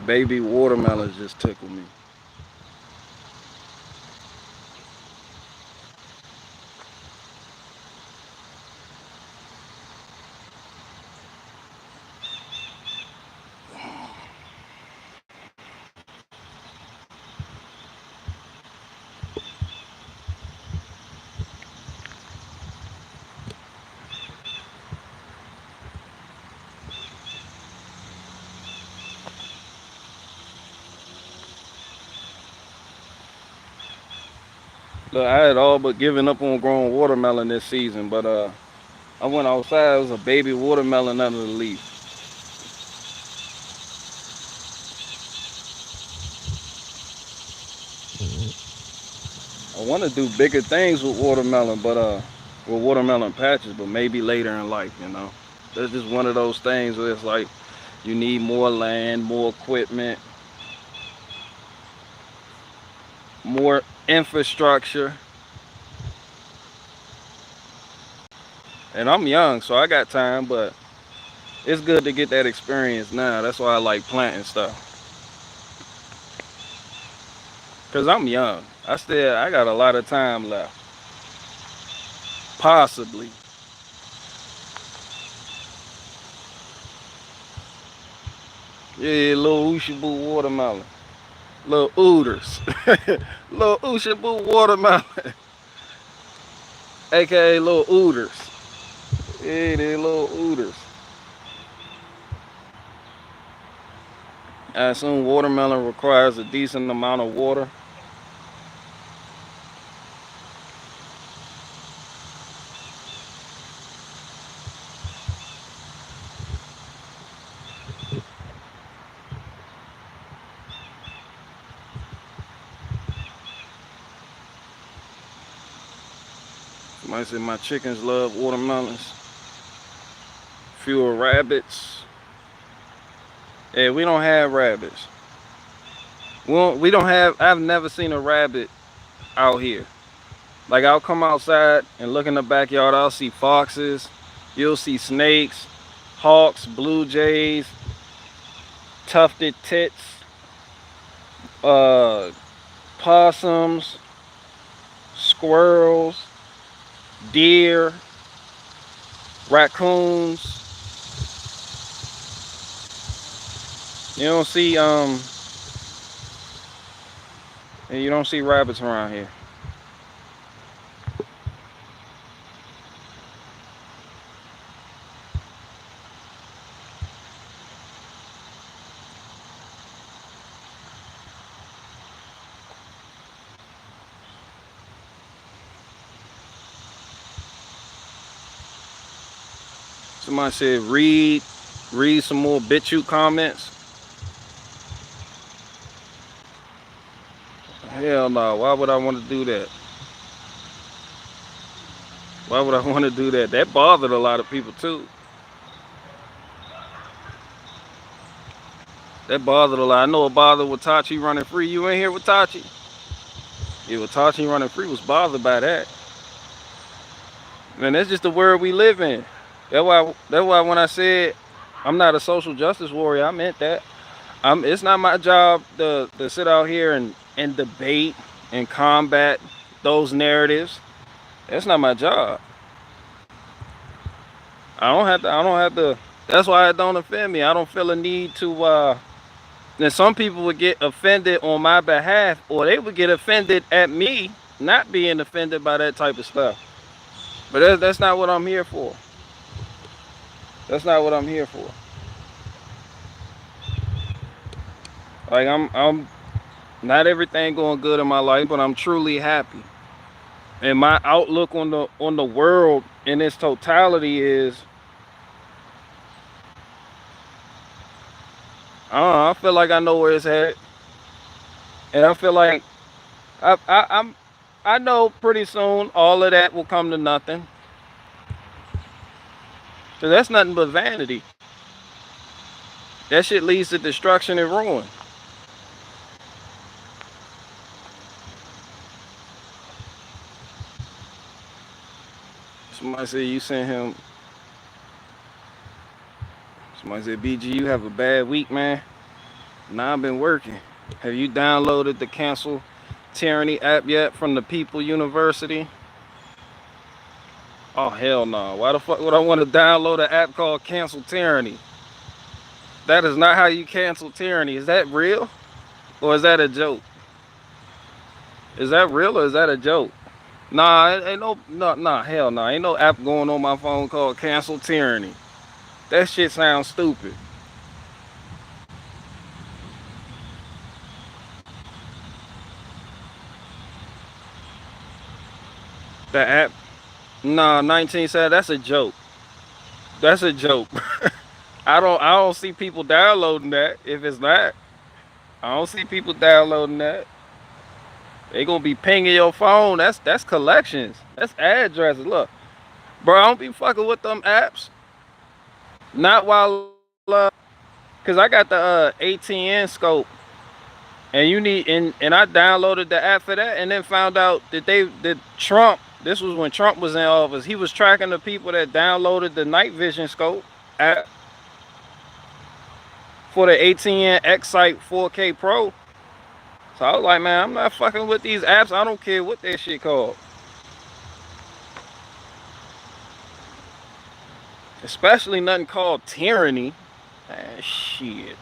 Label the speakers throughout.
Speaker 1: Baby watermelons just tickle me. Look, I had all but given up on growing watermelon this season, but I went outside. It was a baby watermelon under the leaf. I want to do bigger things with watermelon, but with watermelon patches, but maybe later in life. That's just one of those things where it's like you need more land, more equipment, more infrastructure. And I'm young, so I got time, but it's good to get that experience now. That's why I like planting stuff. Cause I'm young. I got a lot of time left. Possibly. Yeah, little Ushabu watermelon. Little Ooters. Little Ushabu watermelon. AKA little Ooters. Yeah, they little Ooters. I assume watermelon requires a decent amount of water. Somebody said my chickens love watermelons. Fewer rabbits. Yeah, we don't have rabbits. We don't have. I've never seen a rabbit out here. Like I'll come outside and look in the backyard. I'll see foxes. You'll see snakes, hawks, blue jays, tufted tits, uh, possums, squirrels, deer, raccoons. You don't see you don't see rabbits around here. Somebody said read some more BitChute comments. Hell no. Why would I want to do that? Why would I want to do that? That bothered a lot of people too. That bothered a lot. I know it bothered Watachi running free. You in here, Watachi? Yeah, Watachi running free was bothered by that. Man, that's just the world we live in. That's why when I said I'm not a social justice warrior, I meant that. It's not my job to sit out here and debate and combat those narratives. That's not my job. I don't have to. That's why it don't offend me. I don't feel a need to then some people would get offended on my behalf, or they would get offended at me not being offended by that type of stuff. But that's not what I'm here for. That's not what I'm here for. Like I'm not everything going good in my life, but I'm truly happy. And my outlook on the world in its totality is, I don't know, I feel like I know where it's at, and I feel like I'm I know pretty soon all of that will come to nothing. So that's nothing but vanity. That shit leads to destruction and ruin. Somebody said you sent him. Somebody said BG, you have a bad week, man. Nah, I've been working. Have you downloaded the Cancel Tyranny app yet from the People University? Oh hell no. Why the fuck would I want to download an app called Cancel Tyranny? That is not how you cancel tyranny. Is that real? Or is that a joke? Is that real or is that a joke? Nah, ain't nah, hell nah. Ain't no app going on my phone called Cancel Tyranny. That shit sounds stupid. The app, nah, 19 said that's a joke. That's a joke. I don't see people downloading that if it's not. I don't see people downloading that. They gonna be pinging your phone. That's collections. That's addresses. Look, bro, I don't be fucking with them apps. Not while, cause I got the ATN scope, and you need and I downloaded the app for that, and then found out that Trump. This was when Trump was in office. He was tracking the people that downloaded the night vision scope app for the ATN X-Sight 4K Pro. So I was like, man, I'm not fucking with these apps. I don't care what that shit called. Especially nothing called tyranny. Man, shit.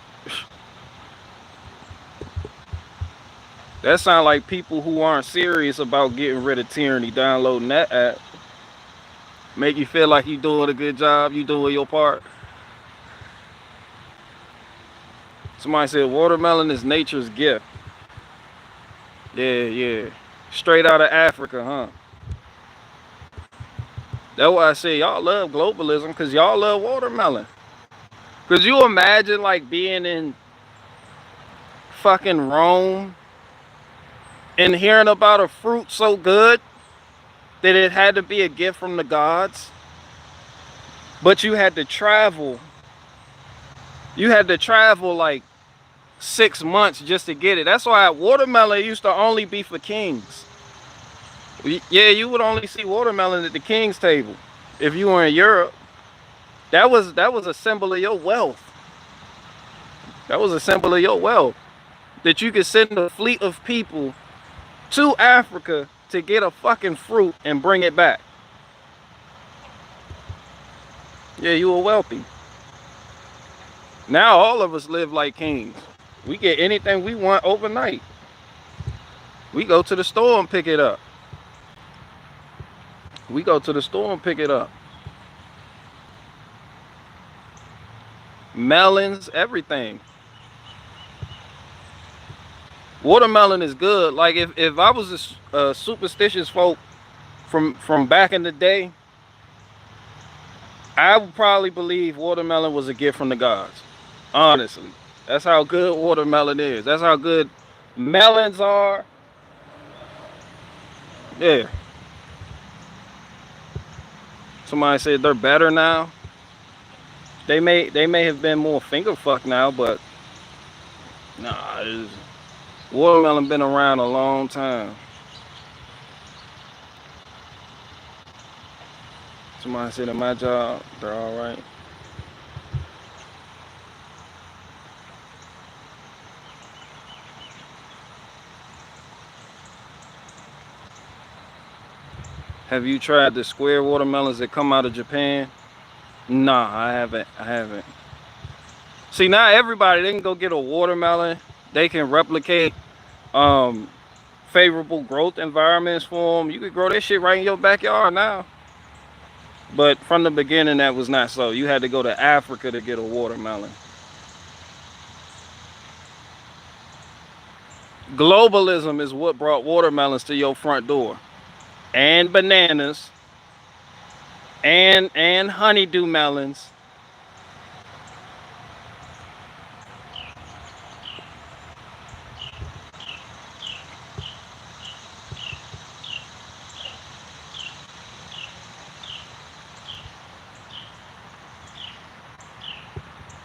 Speaker 1: That sound like people who aren't serious about getting rid of tyranny downloading that app. Make you feel like you doing a good job, you doing your part. Somebody said watermelon is nature's gift. Yeah, yeah. Straight out of Africa, huh? That's why I say y'all love globalism, because y'all love watermelon. Could you imagine like being in fucking Rome and hearing about a fruit so good that it had to be a gift from the gods? But you had to travel. You had to travel like 6 months just to get it. That's why watermelon used to only be for kings. Yeah, you would only see watermelon at the king's table if you were in Europe. That was a symbol of your wealth. That was a symbol of your wealth. That you could send a fleet of people to Africa to get a fucking fruit and bring it back. Yeah, you were wealthy. Now all of us live like kings. We get anything we want overnight. We go to the store and pick it up. We go to the store and pick it up. Melons, everything. Watermelon is good. Like if I was a superstitious folk from back in the day, I would probably believe watermelon was a gift from the gods. Honestly. That's how good watermelon is. That's how good melons are. Yeah. Somebody said they're better now. They may have been more finger fucked now, but nah, watermelon been around a long time. Somebody said at my job, they're all right. Have you tried the square watermelons that come out of Japan? Nah, I haven't. See, now everybody, they can go get a watermelon. They can replicate favorable growth environments for them. You could grow that shit right in your backyard now. But from the beginning, that was not so. You had to go to Africa to get a watermelon. Globalism is what brought watermelons to your front door. And bananas. And honeydew melons.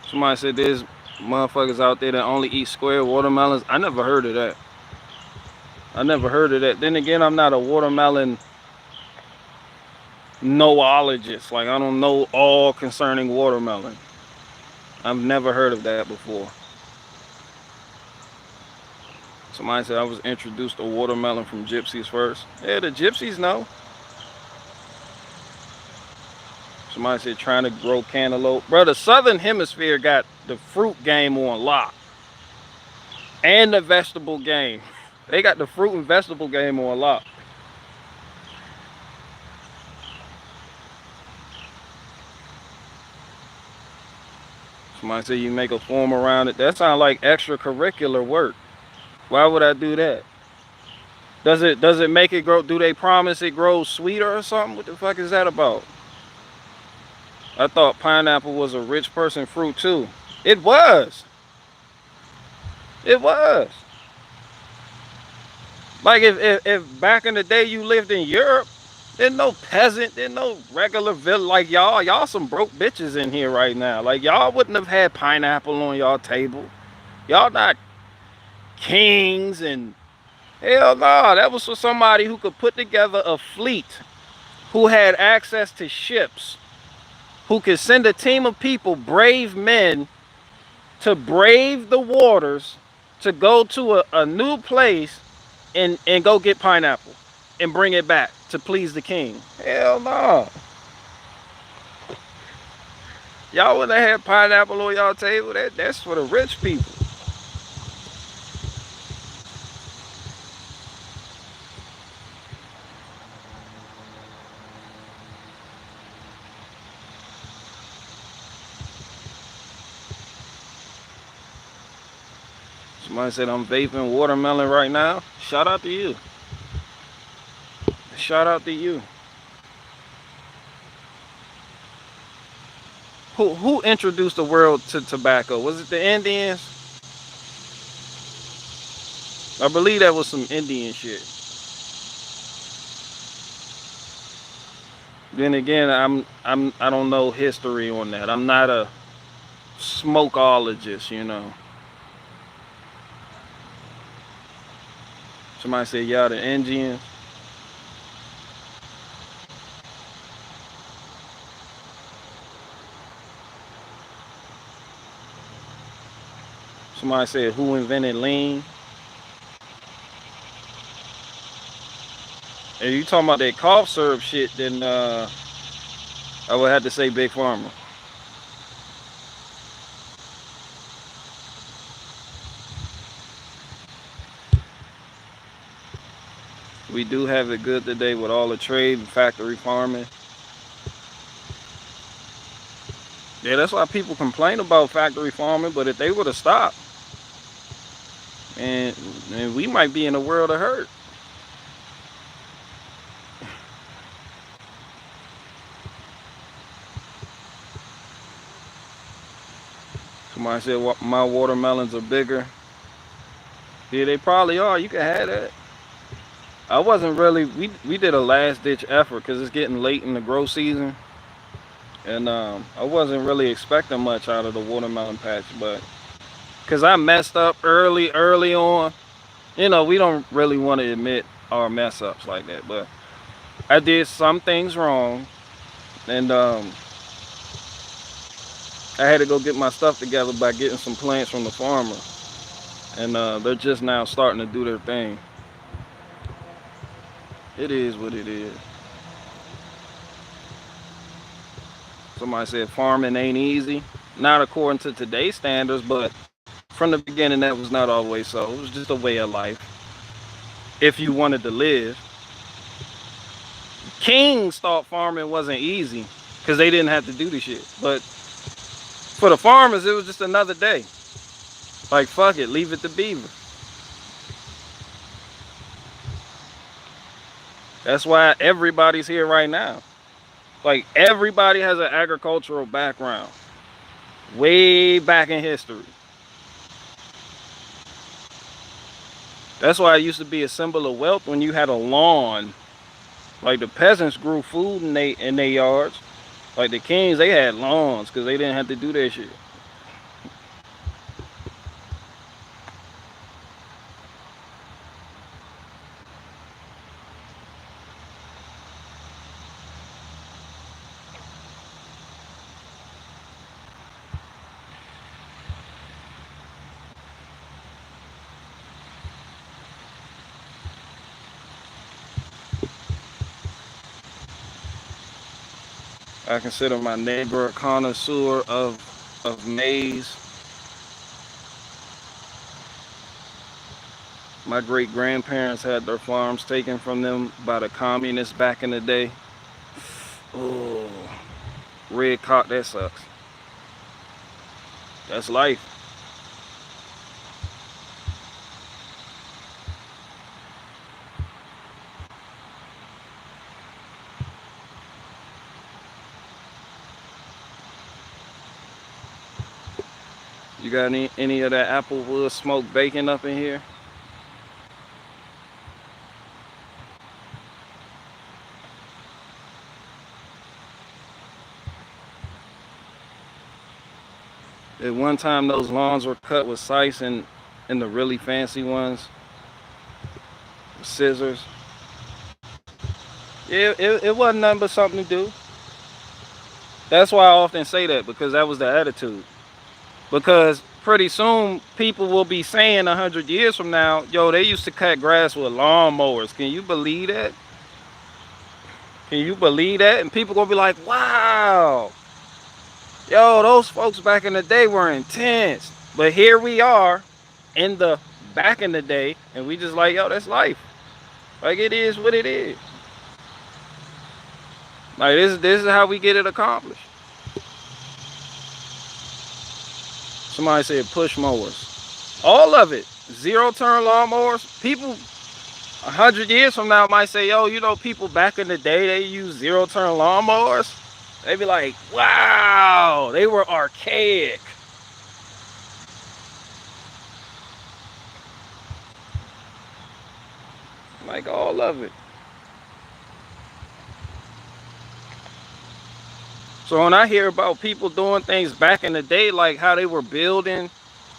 Speaker 1: Somebody said there's motherfuckers out there that only eat square watermelons. I never heard of that. I never heard of that. Then again, I'm not a watermelon noologist. Like, I don't know all concerning watermelon. I've never heard of that before. Somebody said I was introduced to watermelon from gypsies first. Yeah, the gypsies know. Somebody said trying to grow cantaloupe. Bro, the southern hemisphere got the fruit game on lock. And the vegetable game. They got the fruit and vegetable game on lock. Somebody said you make a form around it. That sounds like extracurricular work. Why would I do that? Does it make it grow? Do they promise it grows sweeter or something? What the fuck is that about? I thought pineapple was a rich person fruit too. It was. It was. Like if back in the day you lived in Europe, there's no peasant, there's no regular village like y'all. Y'all some broke bitches in here right now. Like y'all wouldn't have had pineapple on y'all table. Y'all not kings and hell no. That was for somebody who could put together a fleet, who had access to ships, who could send a team of people, brave men, to brave the waters, to go to a new place and go get pineapple and bring it back to please the king. Hell no. Y'all wouldn't have had pineapple on y'all table. That's for the rich people. Somebody said I'm vaping watermelon right now. Shout out to you. Shout out to you. Who introduced the world to tobacco? Was it the Indians? I believe that was some Indian shit. Then again, I don't know history on that. I'm not a smokeologist, you know. Somebody said y'all the Indians. Somebody said who invented lean? If you talking about that cough syrup shit, then I would have to say Big Pharma. We do have it good today with all the trade and factory farming. Yeah, that's why people complain about factory farming, but if they would have stopped, and we might be in a world of hurt. Somebody said my watermelons are bigger. Yeah, they probably are. You can have that. I wasn't really, we did a last ditch effort because it's getting late in the grow season. And I wasn't really expecting much out of the watermelon patch, but because I messed up early on. You know, we don't really want to admit our mess ups like that, but I did some things wrong, and I had to go get my stuff together by getting some plants from the farmer, and they're just now starting to do their thing. It is what it is. Somebody said farming ain't easy. Not according to today's standards, but from the beginning that was not always so. It was just a way of life. If you wanted to live. Kings thought farming wasn't easy because they didn't have to do the shit. But for the farmers, it was just another day. Like, fuck it, leave it to Beaver. That's why everybody's here right now. Like, everybody has an agricultural background. Way back in history. That's why it used to be a symbol of wealth when you had a lawn. Like, the peasants grew food in their yards. Like, the kings, they had lawns because they didn't have to do that shit. I consider my neighbor a connoisseur of maize. My great grandparents had their farms taken from them by the communists back in the day. Oh, red cock, that sucks. That's life. You got any of that applewood smoke baking up in here? At one time, those lawns were cut with scythes and the really fancy ones, scissors. Yeah, it wasn't nothing but something to do. That's why I often say that, because that was the attitude. Because pretty soon, people will be saying 100 years from now, yo, they used to cut grass with lawnmowers. Can you believe that? Can you believe that? And people gonna be like, wow, yo, those folks back in the day were intense. But here we are in the back in the day, and we just like, yo, that's life. Like, it is what it is. Like, this is how we get it accomplished. Somebody said push mowers. All of it. Zero turn lawnmowers. People 100 years from now might say, yo, you know, people back in the day, they used zero turn lawnmowers. They be like, wow, they were archaic. Like, all of it. So when I hear about people doing things back in the day, like how they were building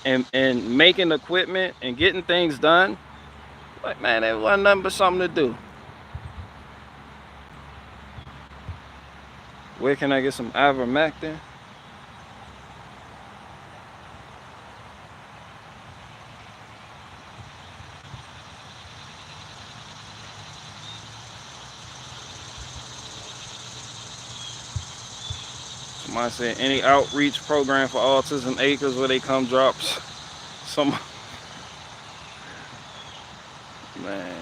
Speaker 1: and making equipment and getting things done, like, man, it wasn't nothing but something to do. Where can I get some ivermectin? Somebody said any outreach program for Autism Acres where they come drops some. Man.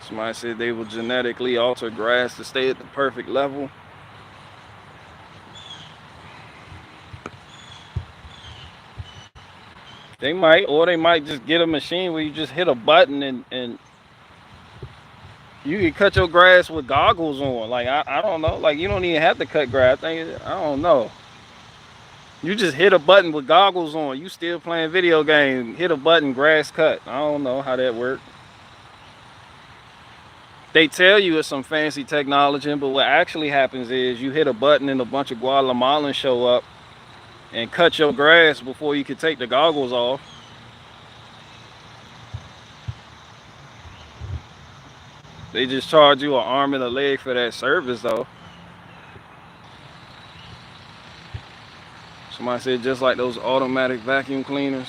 Speaker 1: Somebody said they will genetically alter grass to stay at the perfect level. They might, or they might just get a machine where you just hit a button and you can cut your grass with goggles on. Like, I don't know. Like, you don't even have to cut grass. I don't know. You just hit a button with goggles on. You still playing video game. Hit a button, grass cut. I don't know how that works. They tell you it's some fancy technology, but what actually happens is you hit a button and a bunch of Guatemalans show up and cut your grass before you can take the goggles off. They just charge you an arm and a leg for that service, though. Somebody said just like those automatic vacuum cleaners.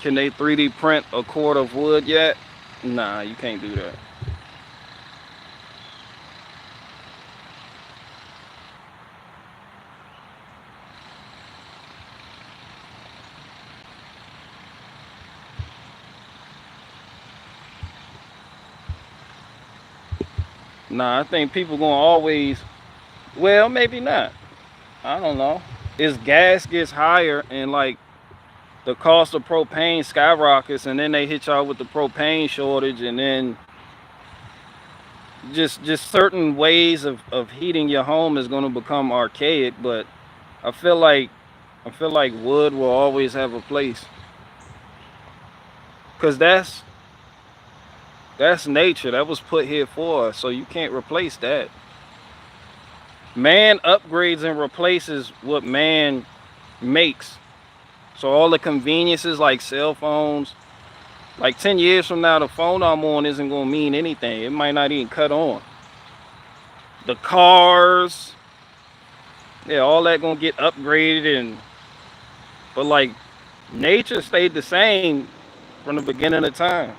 Speaker 1: Can they 3D print a cord of wood yet? Nah, you can't do that. Nah, I think people gonna always, well, maybe not. I don't know. As gas gets higher and like the cost of propane skyrockets, and then they hit y'all with the propane shortage, and then just certain ways of heating your home is gonna become archaic. But I feel like wood will always have a place, because that's nature. That was put here for us, so you can't replace that. Man upgrades and replaces what man makes. So all the conveniences like cell phones, like 10 years from now, the phone I'm on isn't gonna mean anything. It might not even cut on. The cars, yeah, all that gonna get upgraded, but like nature stayed the same from the beginning of time.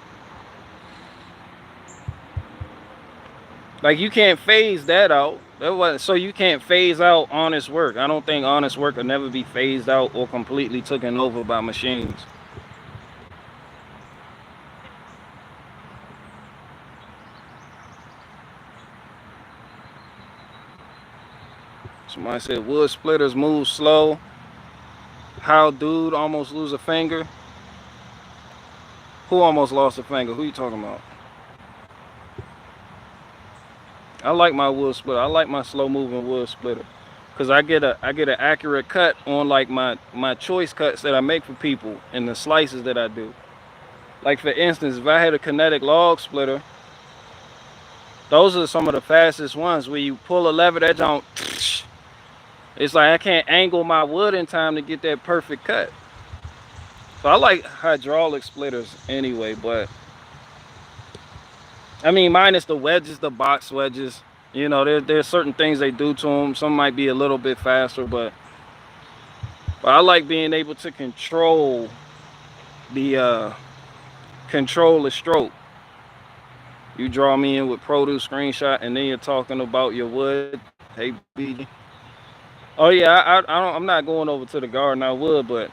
Speaker 1: Like, you can't phase that out. So you can't phase out honest work. I don't think honest work will never be phased out or completely taken over by machines. Somebody said wood splitters move slow. How dude almost lose a finger? Who almost lost a finger? Who you talking about? I like my wood splitter. I like my slow moving wood splitter, cause I get an accurate cut on like my choice cuts that I make for people and the slices that I do. Like, for instance, if I had a kinetic log splitter, those are some of the fastest ones. Where you pull a lever, that don't. It's like I can't angle my wood in time to get that perfect cut. So I like hydraulic splitters anyway, but I mean, minus the wedges, the box wedges. You know, there's certain things they do to them. Some might be a little bit faster, but I like being able to control the stroke. You draw me in with produce screenshot, and then you're talking about your wood. Hey, BG. Oh yeah, I'm not going over to the garden. I would, but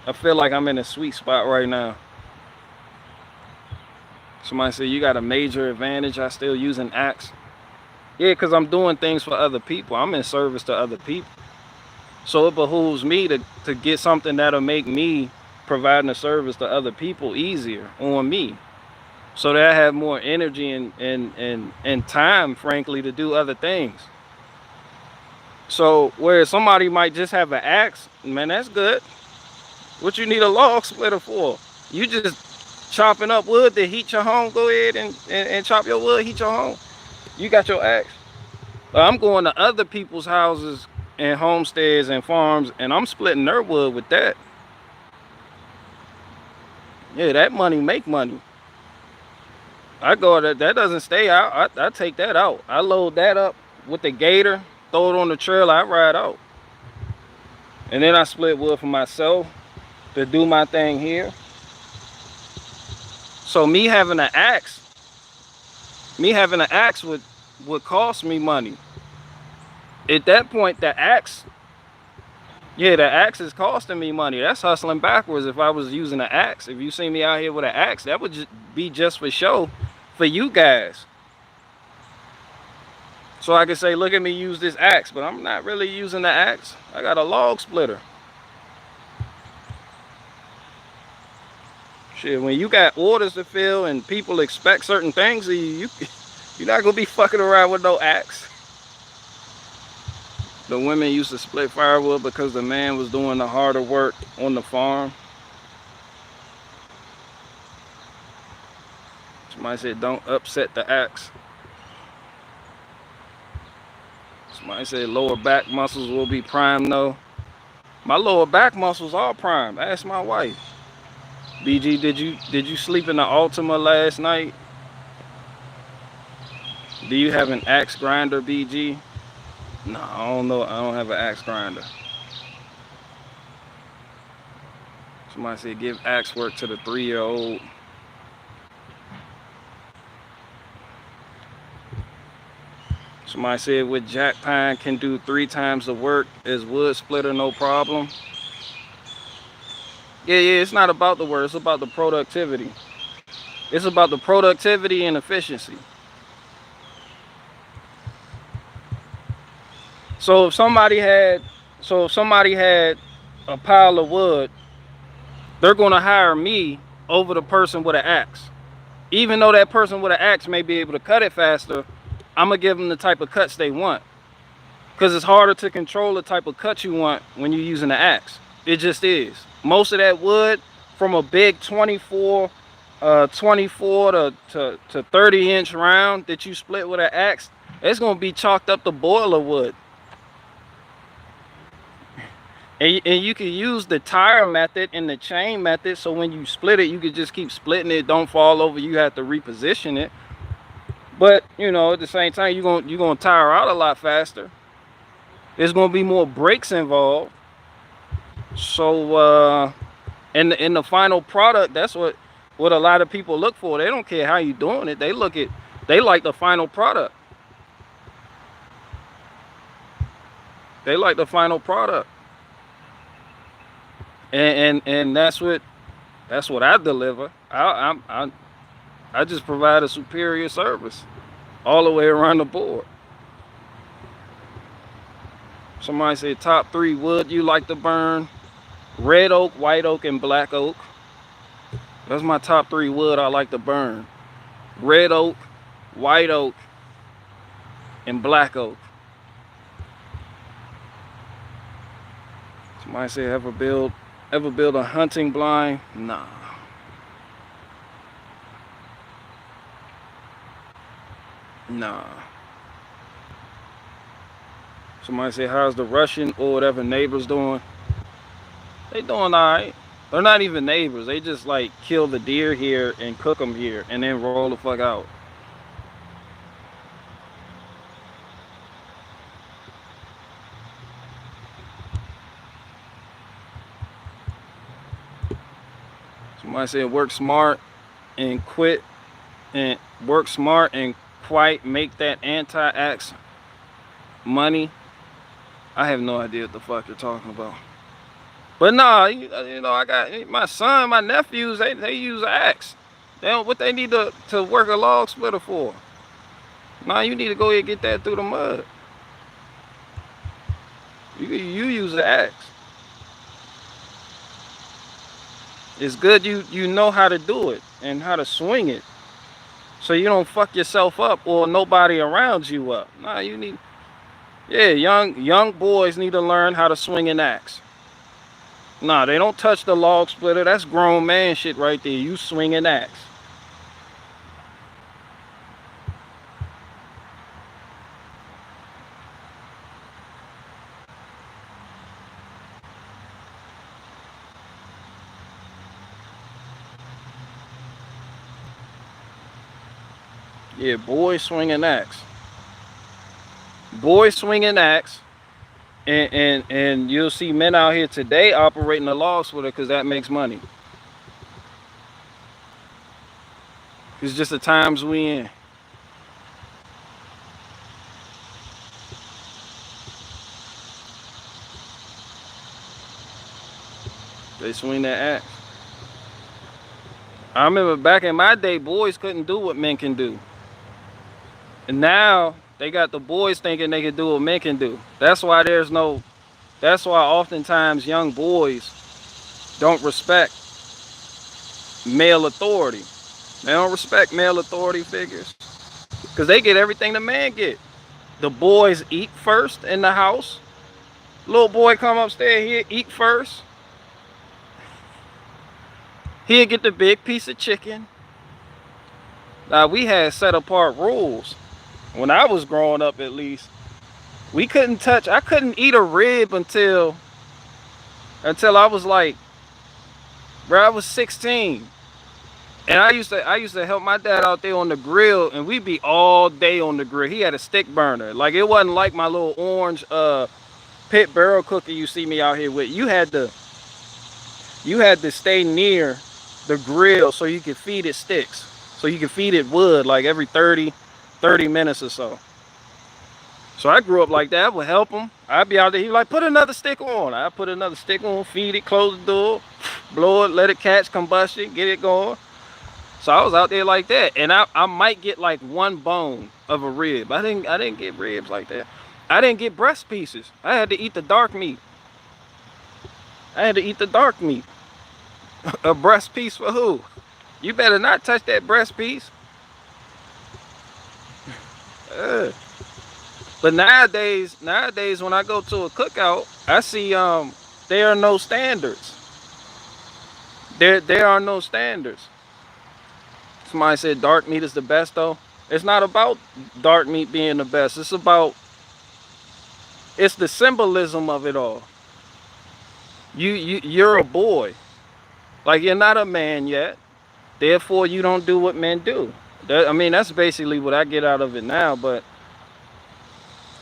Speaker 1: I feel like I'm in a sweet spot right now. Somebody said you got a major advantage. I still use an axe. Yeah, because I'm doing things for other people. I'm in service to other people. So it behooves me to get something that'll make me providing a service to other people easier on me. So that I have more energy and time, frankly, to do other things. So where somebody might just have an axe, man, that's good. What you need a log splitter for? You just chopping up wood to heat your home. Go ahead and chop your wood, heat your home. You got your axe. I'm going to other people's houses and homesteads and farms, and I'm splitting their wood with that. Yeah, that money make money. I go, that doesn't stay out. I take that out. I load that up with the gator, throw it on the trailer, I ride out. And then I split wood for myself to do my thing here. So me having an axe would cost me money. At that point, the axe is costing me money. That's hustling backwards if I was using an axe. If you see me out here with an axe, that would be just for show for you guys. So I could say, look at me use this axe, but I'm not really using the axe. I got a log splitter. Shit, when you got orders to fill and people expect certain things of you, you're not gonna be fucking around with no axe. The women used to split firewood because the man was doing the harder work on the farm. Somebody said, don't upset the axe. Somebody said lower back muscles will be prime. No, my lower back muscles are prime. Ask my wife. BG, did you sleep in the Ultima last night? Do you have an axe grinder, BG? No, I don't know. I don't have an axe grinder. Somebody said give axe work to the 3-year-old. Somebody said with jack pine can do 3 times the work as wood splitter, no problem. Yeah, it's not about the work, it's about the productivity. It's about the productivity and efficiency. So if somebody had a pile of wood, they're gonna hire me over the person with an axe. Even though that person with an axe may be able to cut it faster, I'm gonna give them the type of cuts they want. Because it's harder to control the type of cut you want when you're using an axe. It just is. Most of that wood from a big 24 to 30 inch round that you split with an axe, it's gonna be chalked up to boiler wood. And you can use the tire method and the chain method, so when you split it, you can just keep splitting it, don't fall over, you have to reposition it. But you know, at the same time, you're gonna tire out a lot faster. There's gonna be more brakes involved. So And in the final product, that's what a lot of people look for. They don't care how you doing it. They like the final product. They like the final product. And that's what I deliver. I just provide a superior service all the way around the board. Somebody said top 3 wood you like to burn: red oak, white oak, and black oak. That's my top 3 wood I like to burn: red oak, white oak, and black oak. Somebody say ever build a hunting blind? Nah. Nah. Somebody say, how's the Russian or whatever neighbors doing? They doing alright. They're not even neighbors. They just like kill the deer here and cook them here and then roll the fuck out. Somebody said work smart and quit, and work smart and quite make that anti-ax money. I have no idea what the fuck you're talking about. But nah, you know, I got my son, my nephews, they use axe. They don't, what they need to work a log splitter for? Nah, you need to go ahead and get that through the mud. You use the axe. It's good you know how to do it and how to swing it, so you don't fuck yourself up or nobody around you up. Nah, you need, yeah, young boys need to learn how to swing an axe. Nah, they don't touch the log splitter. That's grown man shit right there. You swing an axe. Yeah, boys swing an axe. Boys swing an axe. And you'll see men out here today operating a log splitter because that makes money. It's just the times we in. They swing that axe. I remember back in my day, boys couldn't do what men can do. And now they got the boys thinking they can do what men can do. That's why oftentimes young boys don't respect male authority. They don't respect male authority figures because they get everything the man get. The boys eat first in the house. Little boy come upstairs here, eat first. He'll get the big piece of chicken. Now, we had set apart rules. When I was growing up, at least, I couldn't eat a rib until I was like, bro, I was 16. And I used to help my dad out there on the grill, and we'd be all day on the grill. He had a stick burner. Like, it wasn't like my little orange pit barrel cooker you see me out here with. You had to stay near the grill so you could feed it sticks. So you could feed it wood like every 30 minutes or so. So I grew up like that. I would help him. I'd be out there. He'd be like, put another stick on. I'd put another stick on, feed it, close the door, blow it, let it catch combustion, get it going. So I was out there like that. And I might get like one bone of a rib. I didn't get ribs like that. I didn't get breast pieces. I had to eat the dark meat. A breast piece for who? You better not touch that breast piece. But nowadays when I go to a cookout, I see there are no standards. There are no standards. Somebody said dark meat is the best though. It's not about dark meat being the best. It's the symbolism of it all. You're a boy. Like, you're not a man yet. Therefore you don't do what men do. I mean, that's basically what I get out of it now. But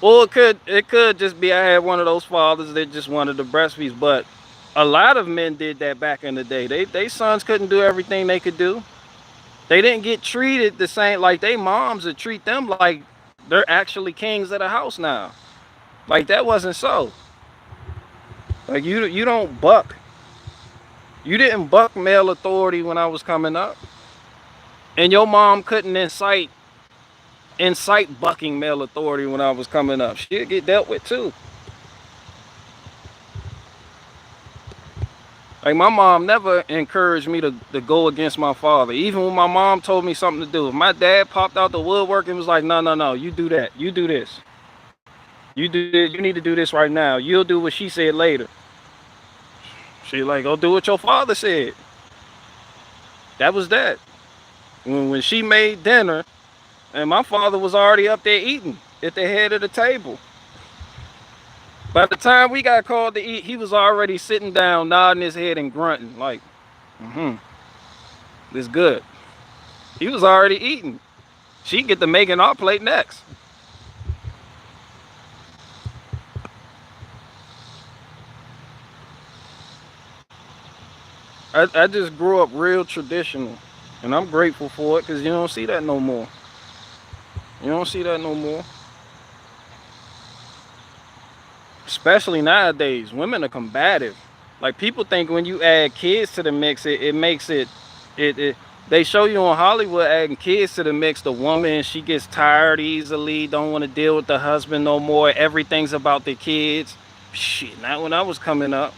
Speaker 1: or it could just be I had one of those fathers that just wanted the breast piece. But A lot of men did that back in the day. They sons couldn't do everything they could do. They didn't get treated the same. Like they moms would treat them like they're actually kings of the house now. Like that wasn't so. Like you don't buck. You didn't buck male authority when I was coming up. And your mom couldn't incite bucking male authority when I was coming up. She'd get dealt with too. Like my mom never encouraged me to go against my father. Even when my mom told me something to do. If my dad popped out the woodwork and was like, no, you do that. You do this. You do this. You need to do this right now. You'll do what she said later. She like, go do what your father said. That was that. When she made dinner and my father was already up there eating at the head of the table. By the time we got called to eat, he was already sitting down, nodding his head and grunting like, this good. He was already eating. She get to making our plate next. I just grew up real traditional, and I'm grateful for it because you don't see that no more. You don't see that no more. Especially nowadays, women are combative. Like people think when you add kids to the mix, it makes it. They show you on Hollywood adding kids to the mix. The woman, she gets tired easily, don't want to deal with the husband no more. Everything's about the kids. Shit, not when I was coming up.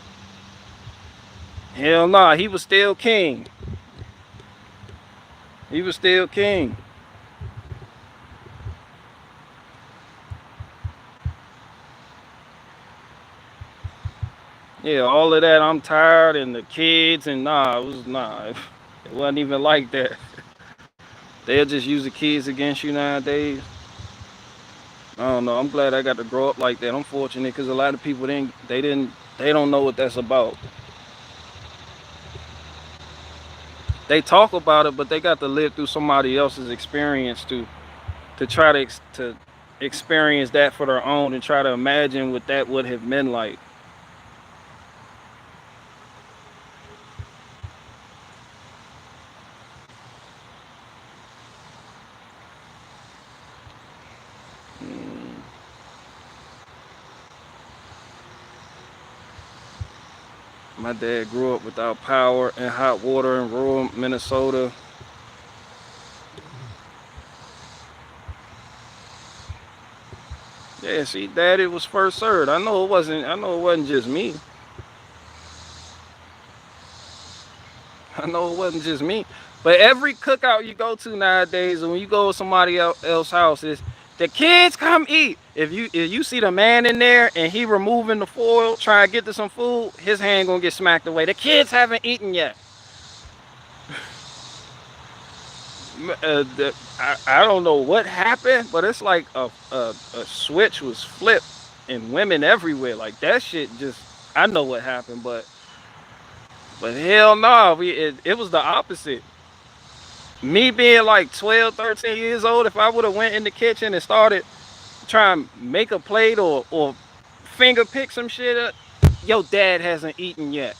Speaker 1: Hell nah, he was still king. He was still king. Yeah, all of that, I'm tired, and the kids, and it wasn't even like that. They'll just use the kids against you nowadays. I don't know. I'm glad I got to grow up like that. I'm fortunate because a lot of people they don't know what that's about. They talk about it, but they got to live through somebody else's experience to try to experience that for their own and try to imagine what that would have been like. My dad grew up without power and hot water in rural Minnesota. Yeah, see, Daddy was first served. I know it wasn't just me. I know it wasn't just me. But every cookout you go to nowadays, and when you go to somebody else's house, is the kids come eat. If you see the man in there and he removing the foil, trying to get to some food, his hand gonna get smacked away. The kids haven't eaten yet. I don't know what happened, but it's like a switch was flipped and women everywhere. Like that shit just, I know what happened, but hell no, it was the opposite. Me being like 12, 13 years old, if I would have went in the kitchen and started trying to make a plate or finger pick some shit up, your dad hasn't eaten yet.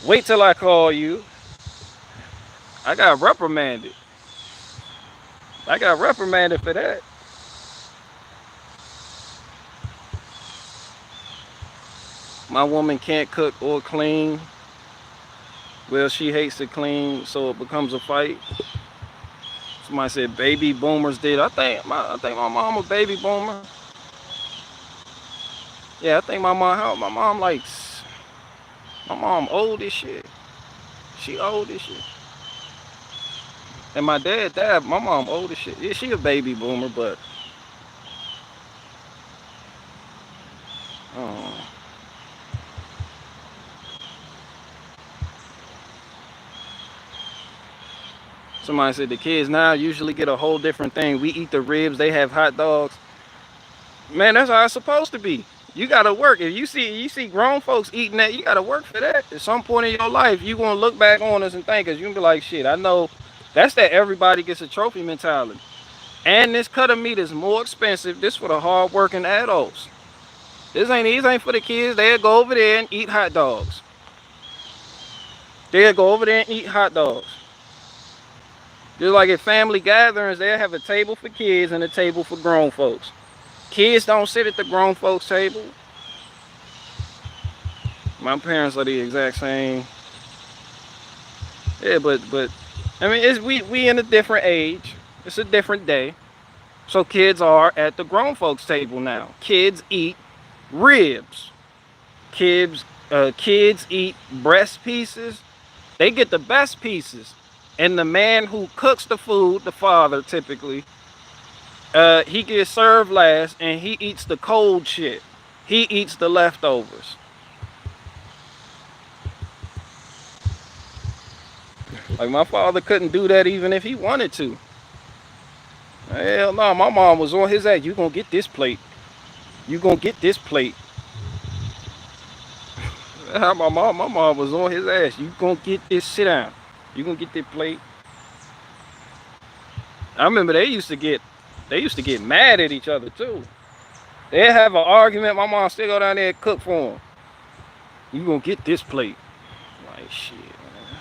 Speaker 1: Wait till I call you. I got reprimanded. I got reprimanded for that. My woman can't cook or clean. Well, she hates to clean, so it becomes a fight. Somebody said baby boomers did. I think my mom a baby boomer. Yeah, I think my mom old as shit. She old as shit. And my dad, my mom old as shit. Yeah, she a baby boomer, but oh. Somebody said the kids now usually get a whole different thing. We eat the ribs, they have hot dogs. Man, that's how it's supposed to be. You gotta work. If you see grown folks eating that, you gotta work for that. At some point in your life, you gonna look back on us and think, cause you gonna be like, shit, I know that's that everybody gets a trophy mentality. And this cut of meat is more expensive. This for the hard working adults. These ain't for the kids. They'll go over there and eat hot dogs. They'll go over there and eat hot dogs. Just like at family gatherings, they'll have a table for kids and a table for grown folks. Kids don't sit at the grown folks table. My parents are the exact same. Yeah, but I mean, we in a different age. It's a different day. So kids are at the grown folks table now. Kids eat ribs. Kids eat breast pieces. They get the best pieces. And the man who cooks the food, the father typically, he gets served last and he eats the cold shit. He eats the leftovers. Like my father couldn't do that even if he wanted to. Hell no, my mom was on his ass. You gonna get this plate. You gonna get this plate. My mom was on his ass. You gonna get this, sit down. You gonna get this plate. I remember they used to get mad at each other too. They'd have an argument, my mom still go down there and cook for them. You gonna get this plate. Like shit, man.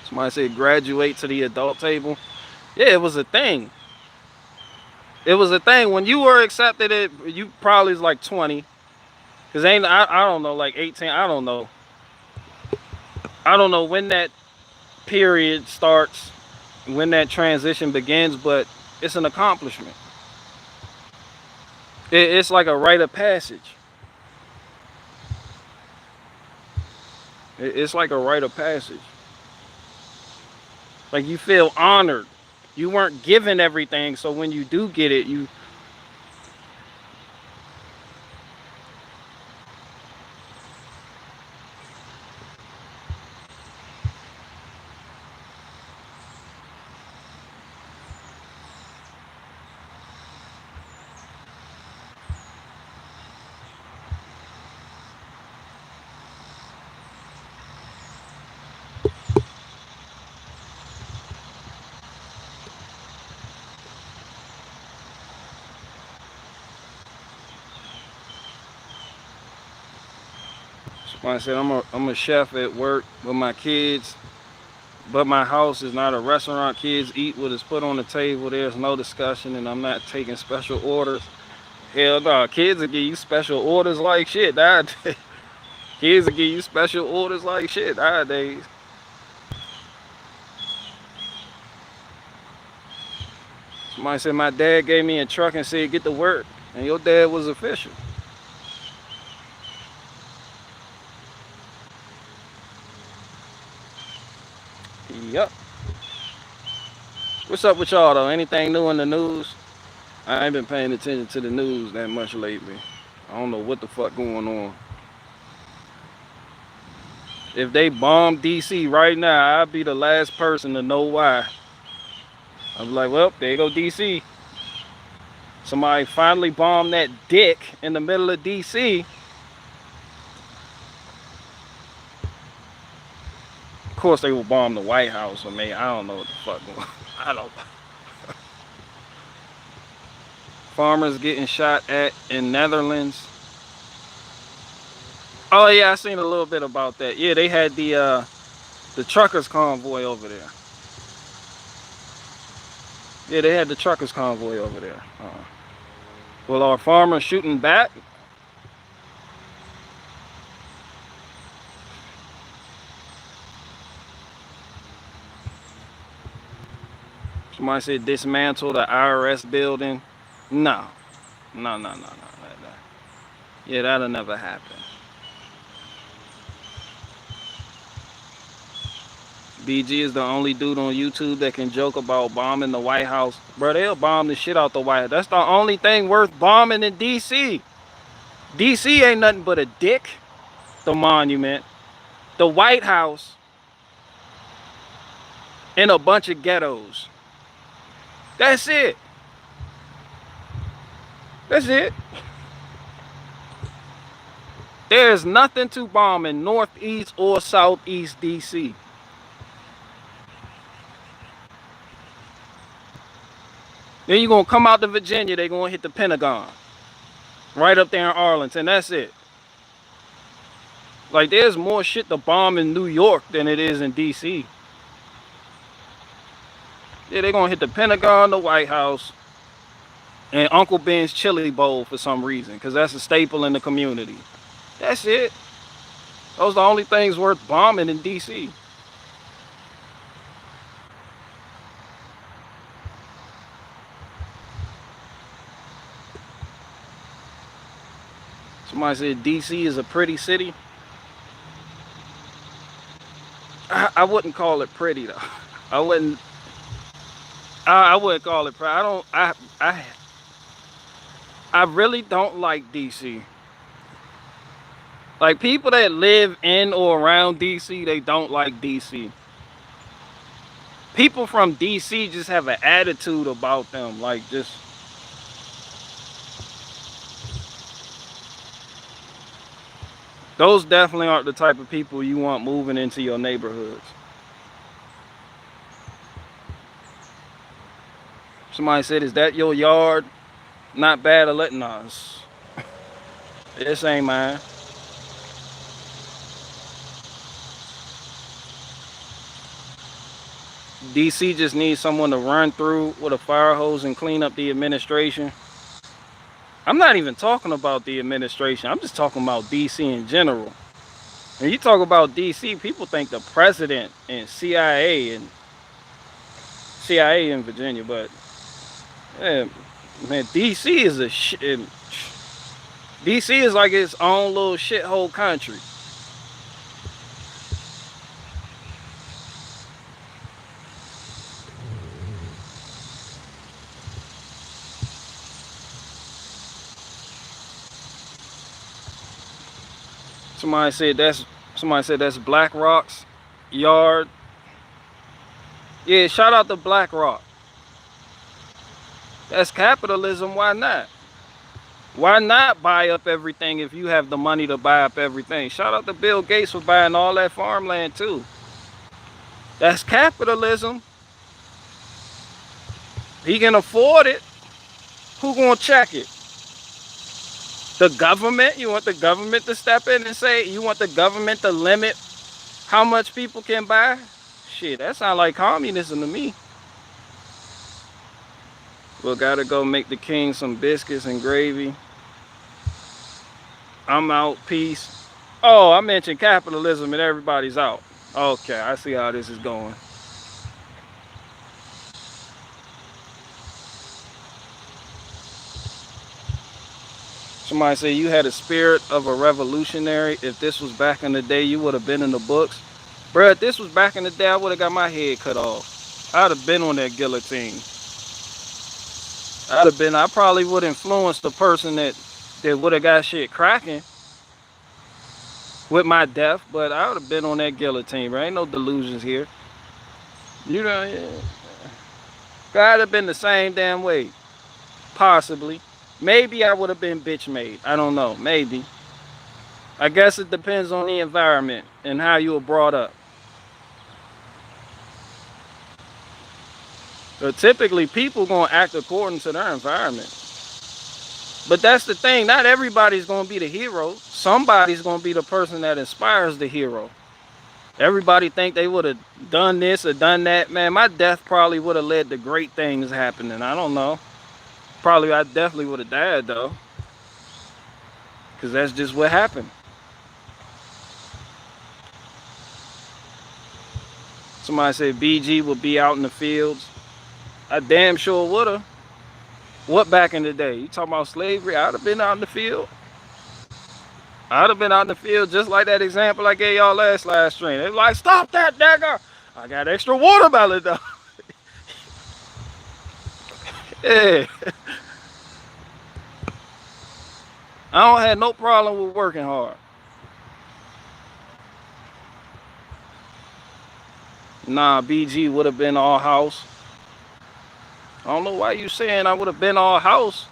Speaker 1: Somebody said graduate to the adult table. Yeah, it was a thing. It was a thing. When you were accepted, you probably was like 20. Cause I don't know, like 18, I don't know. I don't know when that period starts, when that transition begins, but it's an accomplishment. It's like a rite of passage. It's like a rite of passage. Like you feel honored. You weren't given everything, so when you do get it, you... Like I said, I'm a chef at work with my kids, but my house is not a restaurant. Kids eat what is put on the table. There's no discussion, and I'm not taking special orders. Hell no, kids will give you special orders like shit nowadays. Kids will give you special orders like shit nowadays. Somebody said my dad gave me a truck and said get to work, and your dad was official. Yep. What's up with y'all though? Anything new in the news? I ain't been paying attention to the news that much lately. I don't know what the fuck going on. If they bomb DC right now, I'd be the last person to know why. I'm like, well, there you go DC. Somebody finally bombed that dick in the middle of DC. Of course they will bomb the White House or me. I don't know what the fuck going on. I don't. Farmers getting shot at in Netherlands. Oh yeah, I seen a little bit about that. Yeah, they had the truckers convoy over there. Yeah, they had the truckers convoy over there. Well, are farmers shooting back? Somebody said dismantle the IRS building. No. No. Yeah, that'll never happen. BG is the only dude on YouTube that can joke about bombing the White House. Bro, they'll bomb the shit out the White House. That's the only thing worth bombing in DC. DC ain't nothing but a dick. The monument. The White House. And a bunch of ghettos. That's it. That's it. There's nothing to bomb in Northeast or Southeast DC. Then you're going to come out to Virginia, they're going to hit the Pentagon. Right up there in Arlington, that's it. Like, there's more shit to bomb in New York than it is in D.C. Yeah, they're going to hit the Pentagon, the White House, and Uncle Ben's Chili Bowl for some reason, because that's a staple in the community. That's it. Those are the only things worth bombing in D.C. Somebody said D.C. is a pretty city. I wouldn't call it pretty though. I wouldn't. I wouldn't call it pretty. I don't. I really don't like DC. Like, people that live in or around DC, they don't like DC. People from DC just have an attitude about them, like, just. Those definitely aren't the type of people you want moving into your neighborhoods. Somebody said, "Is that your yard? Not bad at letting us." This ain't mine. DC just needs someone to run through with a fire hose and clean up the administration. I'm not even talking about the administration. I'm just talking about DC in general. When you talk about DC, people think the president and CIA in Virginia, but yeah, man, DC is a shit. DC is like its own little shithole country. Somebody said that's BlackRock's yard. Yeah, shout out to BlackRock. That's capitalism. Why not? Why not buy up everything if you have the money to buy up everything? Shout out to Bill Gates for buying all that farmland too. That's capitalism. He can afford it. Who gonna check it? The government? You want the government to step in and say, you want the government to limit how much people can buy? Shit, that sounds like communism to me. Well, gotta go make the king some biscuits and gravy. I'm out. Peace. Oh, I mentioned capitalism and everybody's out. Okay, I see how this is going. Somebody say you had a spirit of a revolutionary. If this was back in the day, you would have been in the books. Bruh, if this was back in the day, I would have got my head cut off. I'd have been on that guillotine. I probably would influence the person that would have got shit cracking with my death, but I would have been on that guillotine, bro. Ain't no delusions here. You know, yeah. I'd have been the same damn way. Possibly. Maybe I would have been bitch made. I don't know. Maybe. I guess it depends on the environment and how you were brought up. So typically, people gonna act according to their environment. But that's the thing. Not everybody's gonna be the hero. Somebody's gonna be the person that inspires the hero. Everybody think they would have done this or done that. Man, my death probably would have led to great things happening. I don't know. Probably I definitely would have died though. Because that's just what happened. Somebody said BG would be out in the fields. I damn sure would have. What back in the day? You talking about slavery? I'd have been out in the field. I'd have been out in the field just like that example I gave y'all last stream. They was like, stop that, dagger. I got extra watermelon though. Yeah. I don't have no problem with working hard. Nah, BG would have been all house. I don't know why you saying I would have been all house.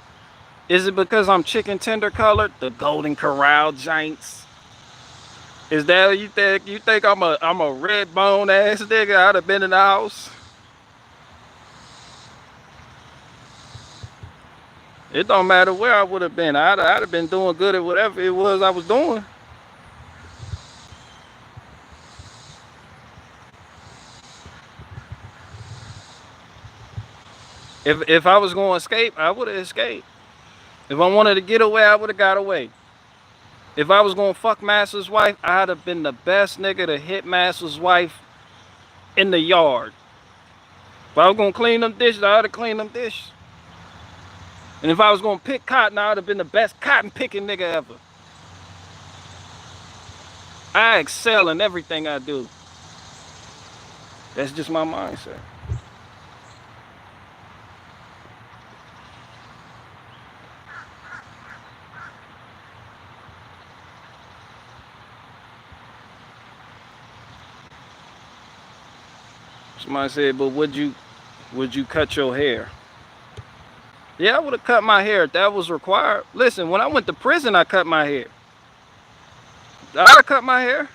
Speaker 1: Is it because I'm chicken tender colored? The Golden Corral Giants. Is that what you think? You think I'm a red bone ass nigga? I'd have been in the house. It don't matter where I would have been. I'd have been doing good at whatever it was I was doing. If I was going to escape, I would have escaped. If I wanted to get away, I would have got away. If I was going to fuck Master's wife, I'd have been the best nigga to hit Master's wife in the yard. If I was going to clean them dishes, I'd have cleaned them dishes. And if I was going to pick cotton, I would have been the best cotton picking nigga ever. I excel in everything I do. That's just my mindset. Somebody said, but would you cut your hair? Yeah, I would have cut my hair if that was required. Listen, when I went to prison, I cut my hair. I cut my hair.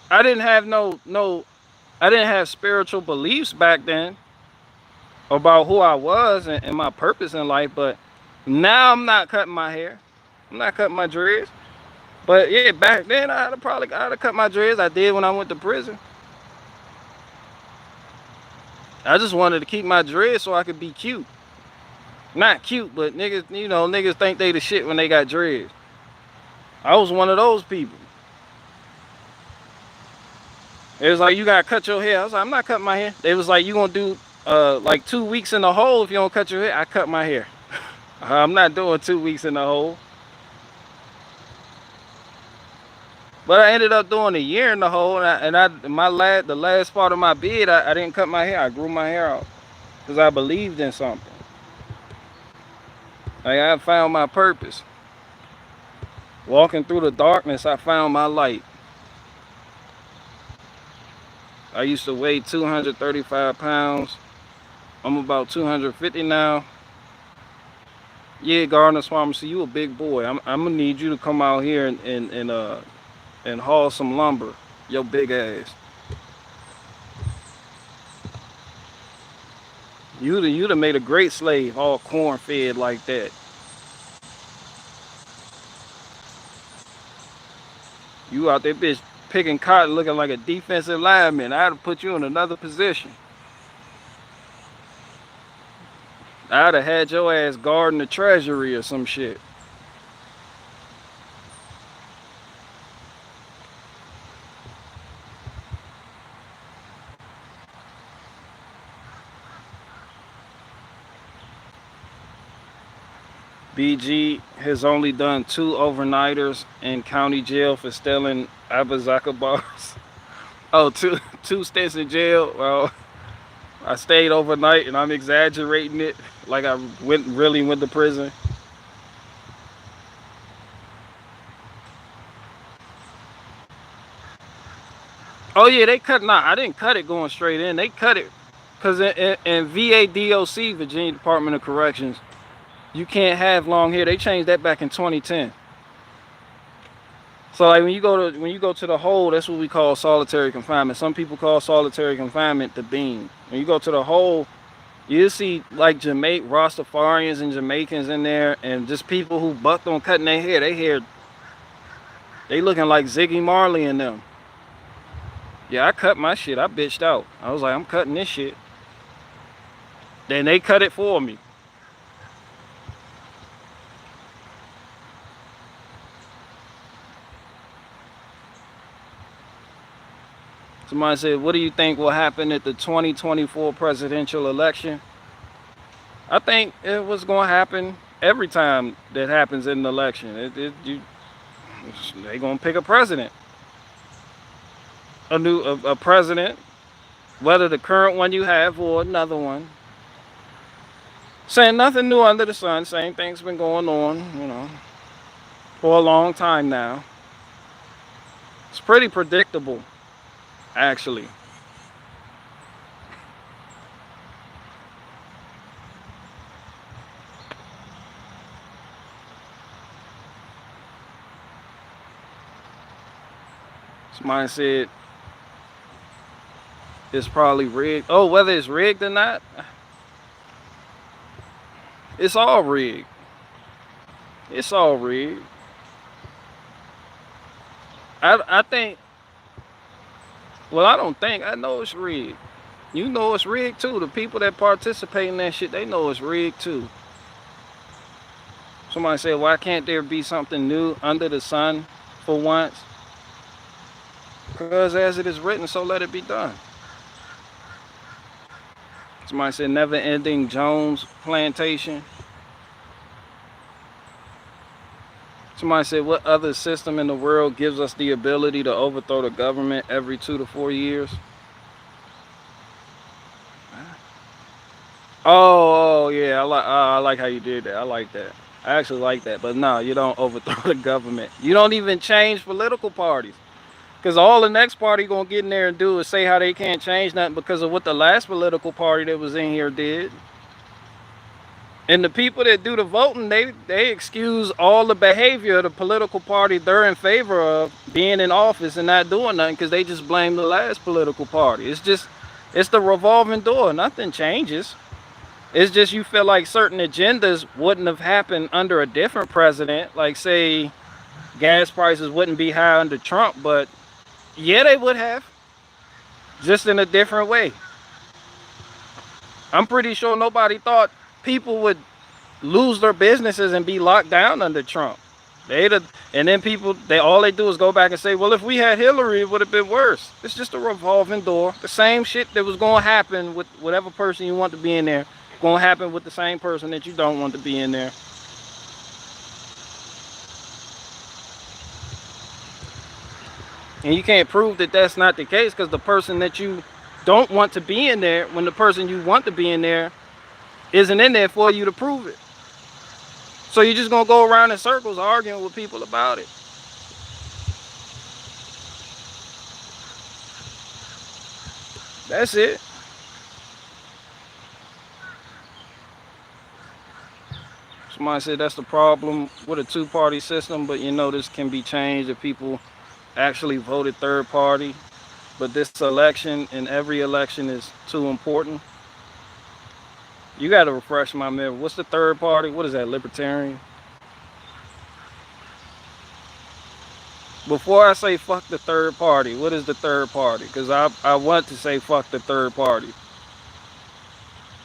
Speaker 1: I didn't have I didn't have spiritual beliefs back then about who I was and my purpose in life, but now I'm not cutting my hair. I'm not cutting my dreads. But yeah, back then I'd have cut my dreads. I did when I went to prison. I just wanted to keep my dreads so I could be cute. Not cute, but niggas, you know, niggas think they the shit when they got dreads. I was one of those people. It was like, you gotta cut your hair. I was like, I'm not cutting my hair. They was like, you gonna do like 2 weeks in the hole if you don't cut your hair. I cut my hair. I'm not doing 2 weeks in the hole. But I ended up doing a year in the hole, and the last part of my bid, I didn't cut my hair. I grew my hair out because I believed in something. Like, I found my purpose. Walking through the darkness, I found my light. I used to weigh 235 pounds. I'm about 250 now. Yeah, Gardner's Pharmacy, you a big boy. I'm gonna need you to come out here and haul some lumber. Your big ass. You'd have made a great slave, all corn fed like that. You out there, bitch, picking cotton, looking like a defensive lineman. I'd have put you in another position. I'd have had your ass guarding the treasury or some shit. BG has only done 2 overnighters in county jail for stealing Abazaka bars. Oh, two stints in jail. Well, I stayed overnight, and I'm exaggerating it like I really went to prison. Oh yeah, they cut. Nah, I didn't cut it going straight in. They cut it because in VADOC, Virginia Department of Corrections, you can't have long hair. They changed that back in 2010. So like when you go to the hole, that's what we call solitary confinement. Some people call solitary confinement the beam. When you go to the hole, you see like Rastafarians and Jamaicans in there, and just people who bucked on cutting their hair. They looking like Ziggy Marley and them. Yeah, I cut my shit. I bitched out. I was like, I'm cutting this shit. Then they cut it for me. Somebody said, what do you think will happen at the 2024 presidential election? I think it was going to happen every time that happens in an election. They're going to pick a president. A president, whether the current one you have or another one. Saying nothing new under the sun. Same thing's been going on, you know, for a long time now. It's pretty predictable, actually. Somebody said it's probably rigged. Oh, whether it's rigged or not, it's all rigged. It's all rigged. I think. Well, I don't think. I know it's rigged. You know it's rigged too. The people that participate in that shit, they know it's rigged too. Somebody said, why can't there be something new under the sun for once? Because as it is written, so let it be done. Somebody said, never ending Jones plantation. Somebody said, what other system in the world gives us the ability to overthrow the government every 2 to 4 years? Oh yeah, I like how you did that. I like that. I actually like that. But no, you don't overthrow the government. You don't even change political parties. Because all the next party gonna get in there and do is say how they can't change nothing because of what the last political party that was in here did. And the people that do the voting, they excuse all the behavior of the political party they're in favor of being in office and not doing nothing because they just blame the last political party. It's the revolving door. Nothing changes. It's just you feel like certain agendas wouldn't have happened under a different president. Like say gas prices wouldn't be high under Trump, but yeah, they would have. Just in a different way. I'm pretty sure nobody thought people would lose their businesses and be locked down under Trump. And then people, all they do is go back and say, well, if we had Hillary, it would have been worse. It's just a revolving door. The same shit that was going to happen with whatever person you want to be in there, going to happen with the same person that you don't want to be in there. And you can't prove that that's not the case because the person that you don't want to be in there, when the person you want to be in there isn't in there for you to prove it. So you're just going to go around in circles arguing with people about it. That's it. Somebody said that's the problem with a two-party system, but you know this can be changed if people actually voted third party. But this election and every election is too important. You got to refresh my memory. What's the third party? What is that, libertarian? Before I say fuck the third party, what is the third party? Because I want to say fuck the third party.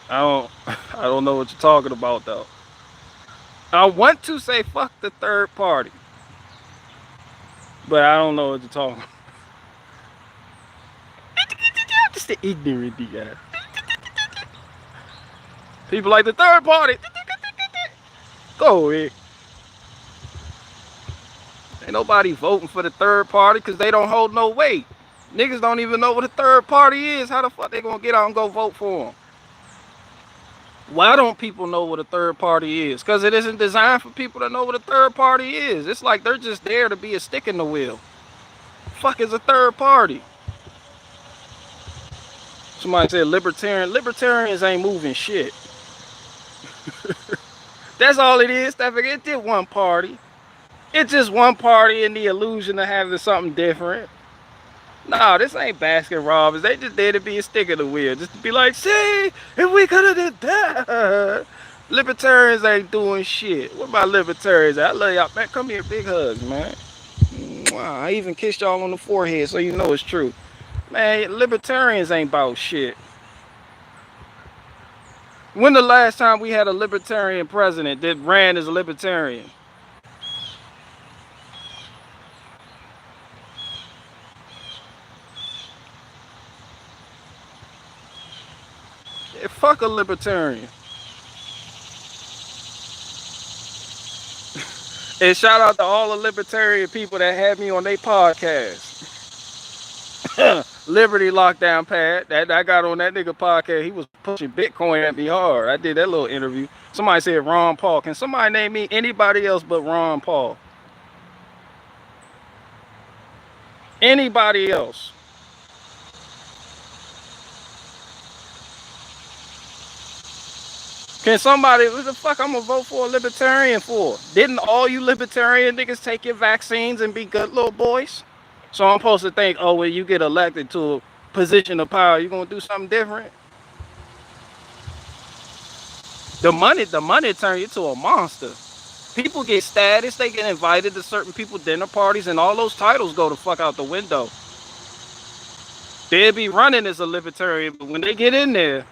Speaker 1: I don't know what you're talking about though. I want to say fuck the third party, but I don't know what you're talking about. Just the ignorant guy. People like the third party. Go away. Ain't nobody voting for the third party because they don't hold no weight. Niggas don't even know what a third party is. How the fuck they gonna get out and go vote for them? Why don't people know what a third party is? Because it isn't designed for people to know what a third party is. It's like they're just there to be a stick in the wheel. Fuck is a third party? Somebody said libertarian. Libertarians ain't moving shit. That's all it is. It's just one party. It's just one party in the illusion of having something different. No, this ain't Baskin Robbins. They just there to be a stick in the wheel. Just to be like, see, if we could have did that. Libertarians ain't doing shit. What about libertarians? I love y'all. Man, come here, big hugs, man. Wow, I even kissed y'all on the forehead so you know it's true. Man, libertarians ain't about shit. When the last time we had a libertarian president that ran as a libertarian? Yeah, fuck a libertarian. And shout out to all the libertarian people that had me on their podcast. Liberty Lockdown Pad. That I got on that nigga podcast. He was pushing Bitcoin at me hard. I did that little interview. Somebody said Ron Paul. Can somebody name me anybody else but Ron Paul? Anybody else? Can somebody, what the fuck I'm gonna vote for a libertarian for? Didn't all you libertarian niggas take your vaccines and be good little boys? So I'm supposed to think, oh, when you get elected to a position of power, you're gonna do something different? The money turn you to a monster. People get status, they get invited to certain people dinner parties, and all those titles go the fuck out the window. They'll be running as a libertarian, but when they get in there,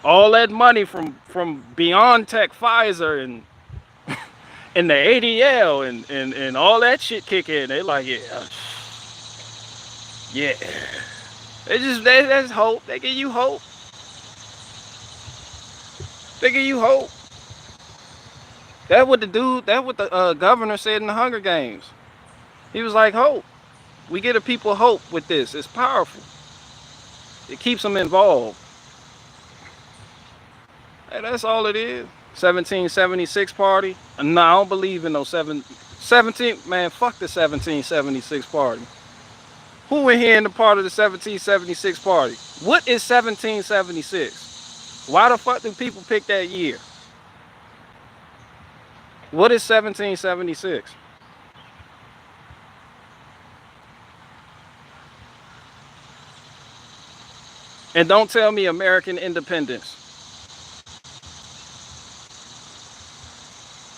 Speaker 1: all that money from Beyond Tech, Pfizer, and the ADL and all that shit kick in. They like, yeah, yeah. That's hope. They give you hope. They give you hope. That what the governor said in the Hunger Games. He was like, hope. We get the people hope with this. It's powerful. It keeps them involved. Hey, that's all it is. 1776 party. No, I don't believe in no 17. Man, fuck the 1776 party. Who in here in the part of the 1776 party? What is 1776? Why the fuck do people pick that year? What is 1776? And don't tell me American independence.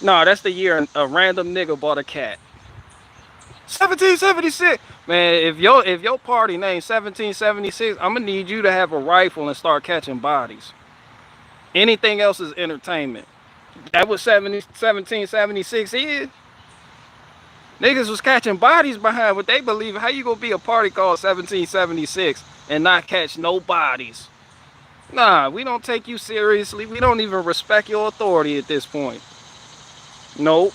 Speaker 1: No, that's the year a random nigga bought a cat. 1776. Man, if your party named 1776, I'm gonna need you to have a rifle and start catching bodies. Anything else is entertainment. That was 1776 is. Niggas was catching bodies behind what they believe. How you gonna be a party called 1776 and not catch no bodies? Nah, we don't take you seriously. We don't even respect your authority at this point. Nope.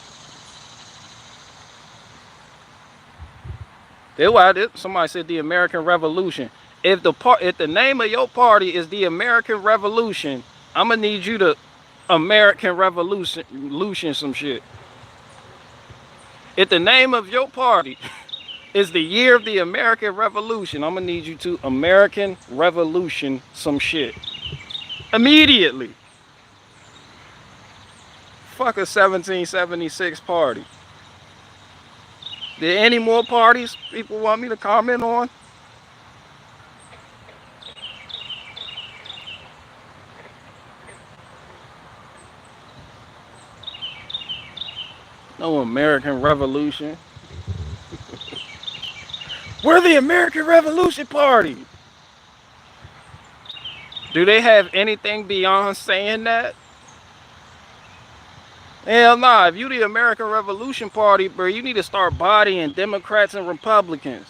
Speaker 1: That's why somebody said the American Revolution. If the name of your party is the American Revolution, I'm gonna need you to American Revolution some shit. If the name of your party is the year of the American Revolution, I'm gonna need you to American Revolution some shit. Immediately. Fuck a 1776 party. There any more parties people want me to comment on? No American Revolution. We're the American Revolution Party. Do they have anything beyond saying that? Hell nah, if you the American Revolution Party, bro, you need to start bodying Democrats and Republicans.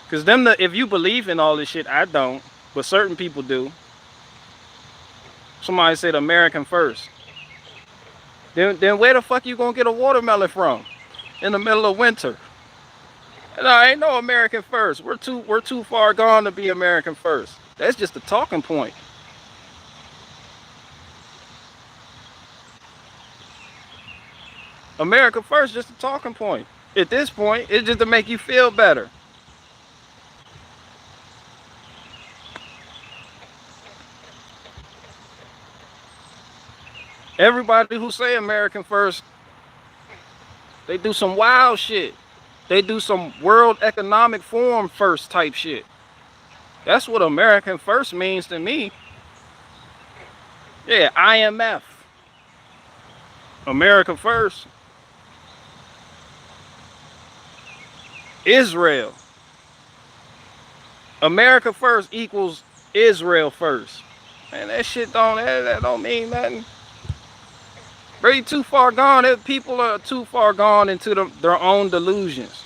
Speaker 1: Cause if you believe in all this shit, I don't, but certain people do. Somebody said American first. Then where the fuck you gonna get a watermelon from? In the middle of winter. No, ain't no American first. We're too far gone to be American first. That's just a talking point. America first, just a talking point. At this point, it's just to make you feel better. Everybody who say American first, they do some wild shit. They do some World Economic Forum first type shit. That's what American first means to me. Yeah, IMF. America first. Israel. America first equals Israel first. Man, that shit that don't mean nothing. Very too far gone. People are too far gone into their own delusions.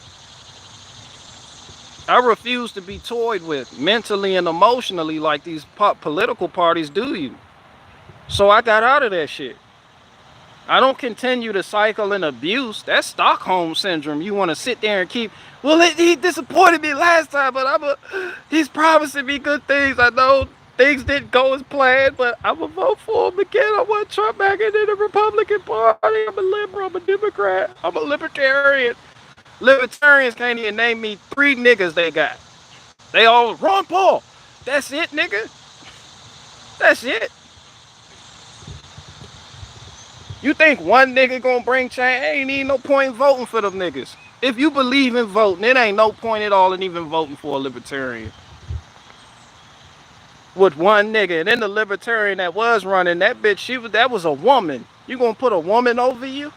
Speaker 1: I refuse to be toyed with mentally and emotionally like these political parties do you. So I got out of that shit. I don't continue to cycle in abuse. That's Stockholm syndrome. You want to sit there and keep, well, he disappointed me last time, but he's promising me good things. I know things didn't go as planned, but I'm going to vote for him again. I want Trump back into the Republican Party. I'm a liberal. I'm a Democrat. I'm a libertarian. Libertarians can't even name me 3 niggas they got. They all, Ron Paul. That's it, nigga. That's it. You think one nigga gonna bring change? Ain't even no point in voting for them niggas. If you believe in voting, it ain't no point at all in even voting for a libertarian. With one nigga, and then the libertarian that was running, that bitch, that was a woman. You gonna put a woman over you?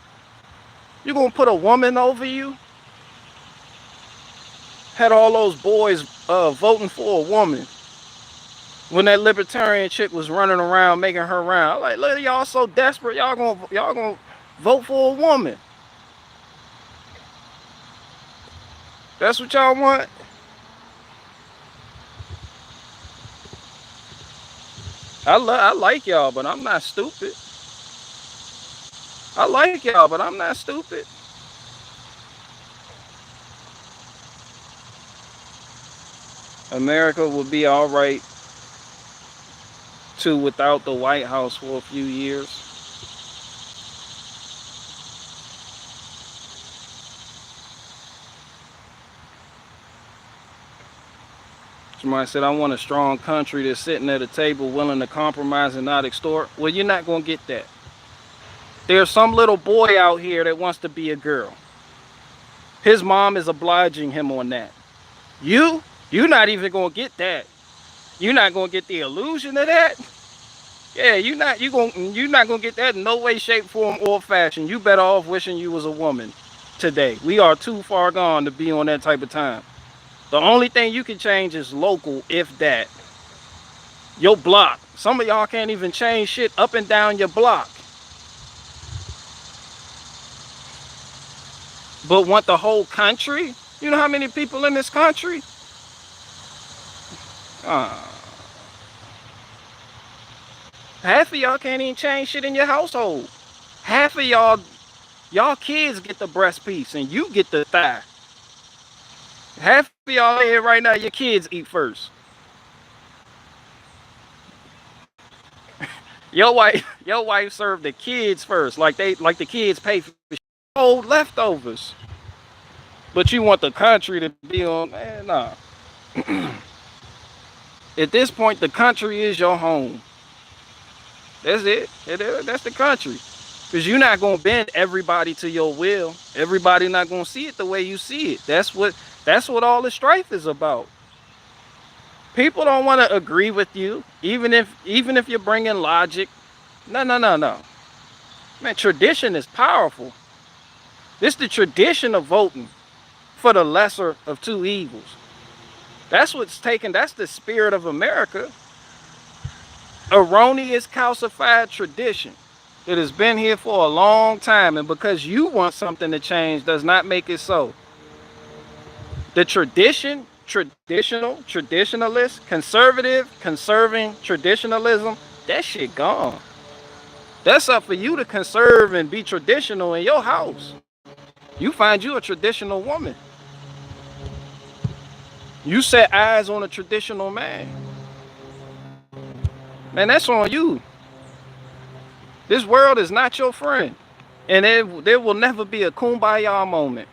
Speaker 1: You gonna put a woman over you? Had all those boys voting for a woman when that libertarian chick was running around making her round. Like, look, y'all so desperate. Y'all gonna vote for a woman. That's what y'all want? I like y'all, but I'm not stupid. I like y'all, but I'm not stupid. America will be all right too without the White House for a few years. Somebody said, I want a strong country that's sitting at a table willing to compromise and not extort. Well, you're not going to get that. There's some little boy out here that wants to be a girl. His mom is obliging him on that. You're not even going to get that. You're not going to get the illusion of that. Yeah, you're not going to get that in no way, shape, form, or fashion. You better off wishing you was a woman today. We are too far gone to be on that type of time. The only thing you can change is local, if that. Your block. Some of y'all can't even change shit up and down your block. But want the whole country? You know how many people in this country? Half of y'all can't even change shit in your household. Half of y'all kids get the breast piece and you get the thigh. Half of y'all here right now, your kids eat first. Your wife served the kids first, like the kids pay for old leftovers. But you want the country to be on, man, nah. At this point, the country is your home. That's it. That's the country. Because you're not going to bend everybody to your will. Everybody not going to see it the way you see it. That's what all the strife is about. People don't want to agree with you, even if you're bringing logic. No. Man, tradition is powerful. This is the tradition of voting for the lesser of two evils. That's the spirit of America. Erroneous, calcified tradition. It has been here for a long time, and because you want something to change does not make it so. The traditionalist, conservative, conserving traditionalism, that shit gone. That's up for you to conserve and be traditional in your house. You find you a traditional woman. You set eyes on a traditional man. Man, that's on you. This world is not your friend. And there will never be a kumbaya moment.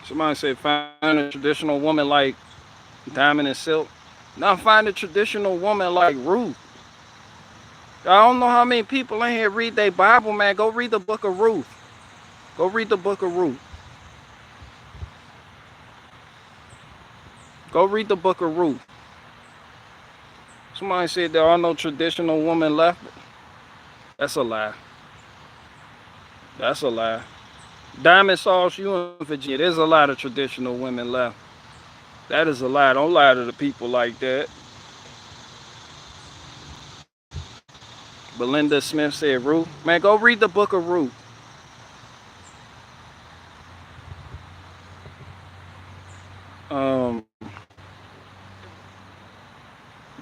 Speaker 1: Somebody said find a traditional woman like Diamond and Silk. Now find a traditional woman like Ruth. I don't know how many people in here read their Bible, man. Go read the book of Ruth. Go read the book of Ruth. Go read the book of Ruth. Somebody said there are no traditional women left. That's a lie. That's a lie. Diamond Sauce, you in Virginia. There's a lot of traditional women left. That is a lie. Don't lie to the people like that. Belinda Smith said Ruth. Man, go read the book of Ruth.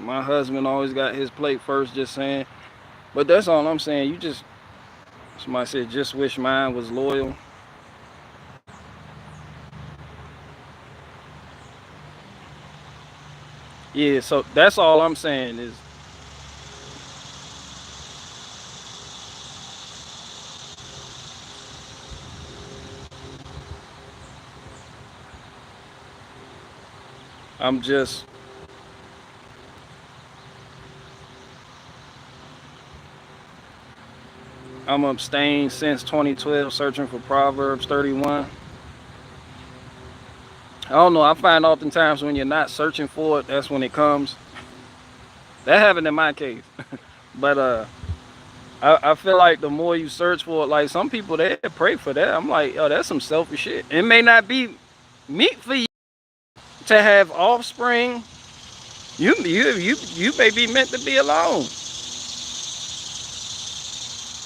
Speaker 1: My husband always got his plate first, just saying. But that's all I'm saying. Somebody said, just wish mine was loyal. Yeah, so that's all I'm saying is I'm just I'm abstained since 2012, searching for Proverbs 31. I don't know. I find oftentimes when you're not searching for it, that's when it comes. That happened in my case. But I feel like the more you search for it, like some people they pray for that. I'm like, yo, that's some selfish shit. It may not be meant for you to have offspring. You may be meant to be alone.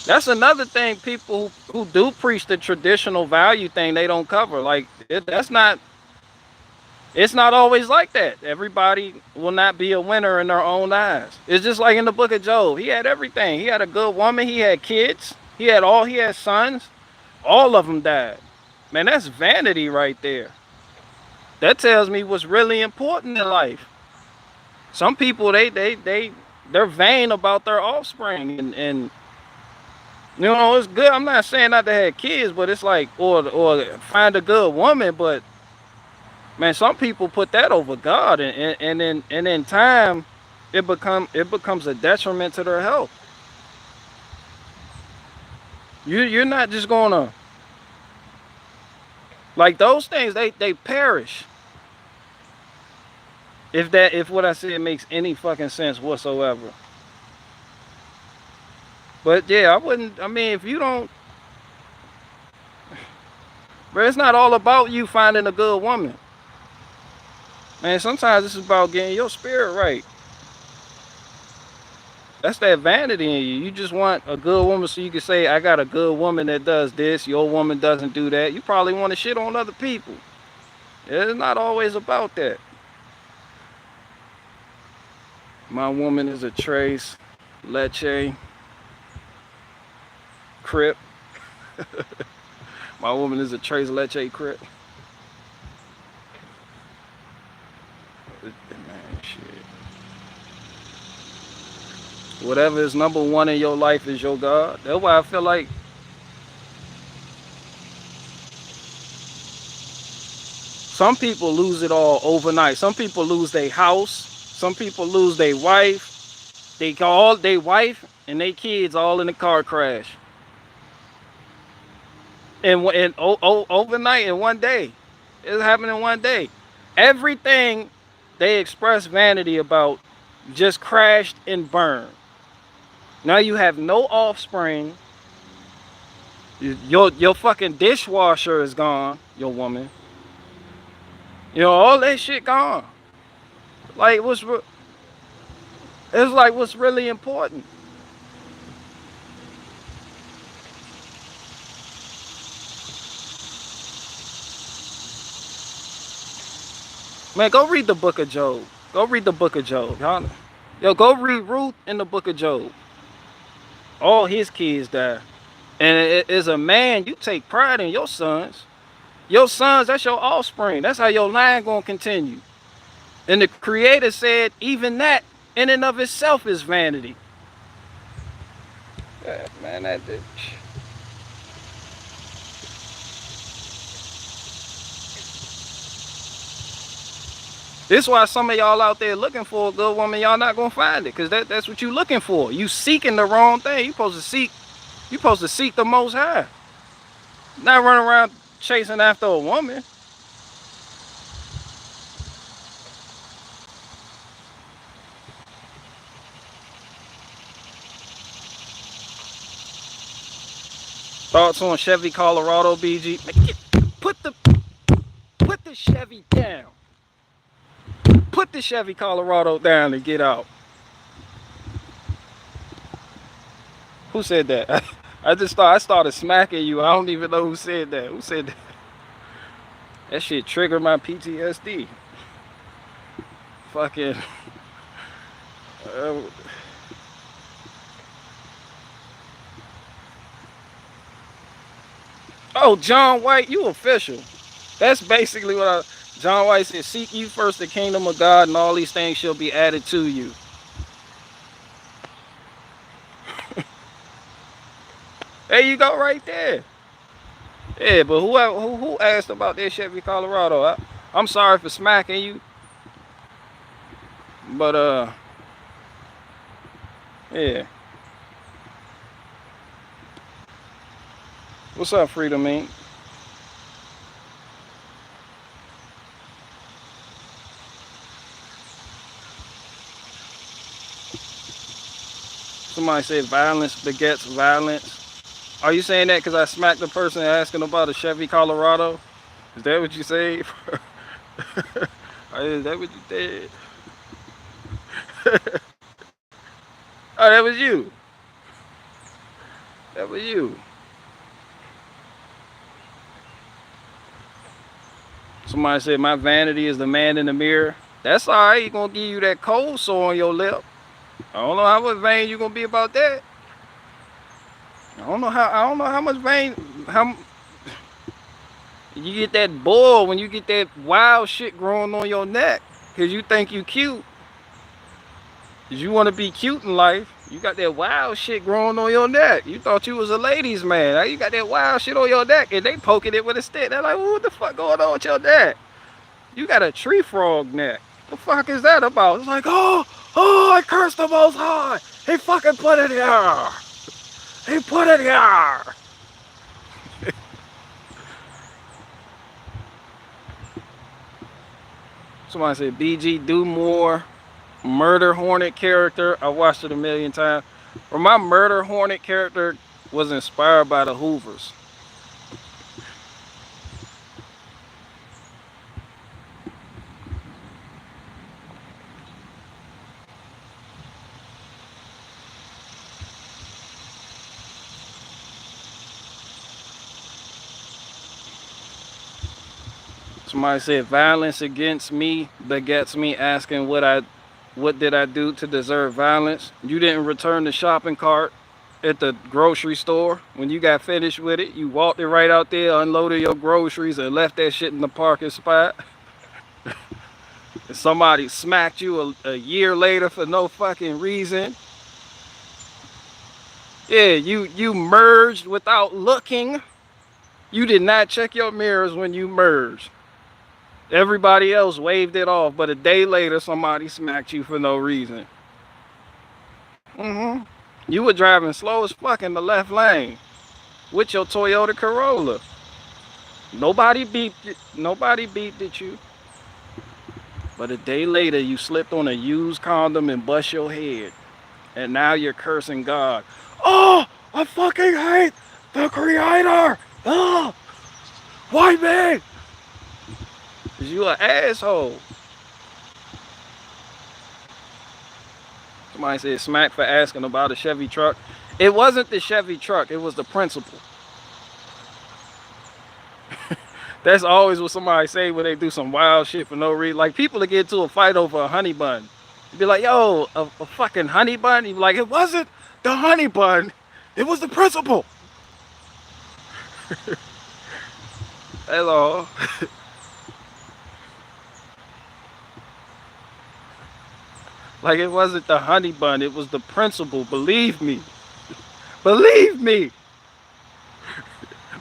Speaker 1: That's another thing people who do preach the traditional value thing they don't cover. Like that's not. It's not always like that. Everybody will not be a winner in their own eyes. It's just like in the book of Job. He had everything. He had a good woman. He had kids. He had sons. All of them died. Man, that's vanity right there. That tells me what's really important in life. Some people they're vain about their offspring and you know it's good. I'm not saying not to have kids, but it's like or find a good woman, but man, some people put that over God, and in time, it becomes a detriment to their health. You're not just gonna like those things. They perish if what I said makes any fucking sense whatsoever. But yeah, I wouldn't. I mean, if you don't, bro, it's not all about you finding a good woman. Man, sometimes it's about getting your spirit right. That's that vanity in you. You just want a good woman so you can say, I got a good woman that does this, your woman doesn't do that. You probably want to shit on other people. It's not always about that. My woman is a trace, leche, crip. My woman is a trace, leche, crip. Man, shit. Whatever is number one in your life is your God. That's why I feel like some people lose it all overnight. Some people lose their house. Some people lose their wife. Their wife and their kids all in a car crash. And overnight in one day. It's happening in one day. Everything they express vanity about just crashed and burned. Now you have no offspring. Your fucking dishwasher is gone, your woman. You know, all that shit gone. Like it's like what's really important. Man, go read the book of Job. Go read the book of Job. Yo, go read Ruth in the book of Job. All his kids died. And as a man, you take pride in your sons. Your sons, that's your offspring. That's how your line gonna continue. And the Creator said, even that in and of itself is vanity. Yeah, man, that bitch. This is why some of y'all out there looking for a good woman, y'all not gonna find it, because that's what you looking for. You seeking the wrong thing. You supposed to seek the Most High. Not running around chasing after a woman. Thoughts on Chevy Colorado, BG? Put the Chevy down. Put the Chevy Colorado down and get out. Who said that? I started smacking you. I don't even know who said that. Who said that? That shit triggered my PTSD. Fucking. Oh, John White, you official. That's basically what John White said. Seek you first the kingdom of God, and all these things shall be added to you. There you go, right there. Yeah, but who asked about that Chevy Colorado? I'm sorry for smacking you, but yeah. What's up, Freedom Inc? Somebody said violence begets violence. Are you saying that because I smacked the person asking about a Chevy Colorado? Is that what you say? Is that what you did? Oh, that was you. That was you. Somebody said my vanity is the man in the mirror. That's all right. He gonna give you that cold sore on your lip. I don't know how much vain you gonna be about that. I don't know how much vain. How you get that boil when you get that wild shit growing on your neck because you think you cute. Cause you want to be cute in life. You got that wild shit growing on your neck. You thought you was a ladies' man. Now you got that wild shit on your neck and they poking it with a stick. They're like, what the fuck going on with your neck? You got a tree frog neck. The fuck is that about? It's like, I cursed the Most High. He fucking put it here. He put it here. Somebody said, BG, do more. Murder Hornet character. I watched it a million times. But my Murder Hornet character was inspired by the Hoovers. Somebody said violence against me begets me asking what did I do to deserve violence? You didn't return the shopping cart at the grocery store. When you got finished with it, you walked it right out there, unloaded your groceries, and left that shit in the parking spot. And somebody smacked you a year later for no fucking reason. Yeah, you merged without looking. You did not check your mirrors when you merged. Everybody else waved it off, but a day later, somebody smacked you for no reason. You were driving slow as fuck in the left lane with your Toyota Corolla. Nobody beeped it. Nobody beeped at you. But a day later, you slipped on a used condom and bust your head. And now you're cursing God. Oh, I fucking hate the Creator. Oh, why me? Cause you an asshole. Somebody said smack for asking about a Chevy truck. It wasn't the Chevy truck, it was the principle. That's always what somebody say when they do some wild shit for no reason. Like people that get into a fight over a honey bun. You'd be like, yo, a fucking honey bun? You'd be like, it wasn't the honey bun, it was the principle. That's all. Like it wasn't the honey bun, it was the principle. Believe me. Believe me.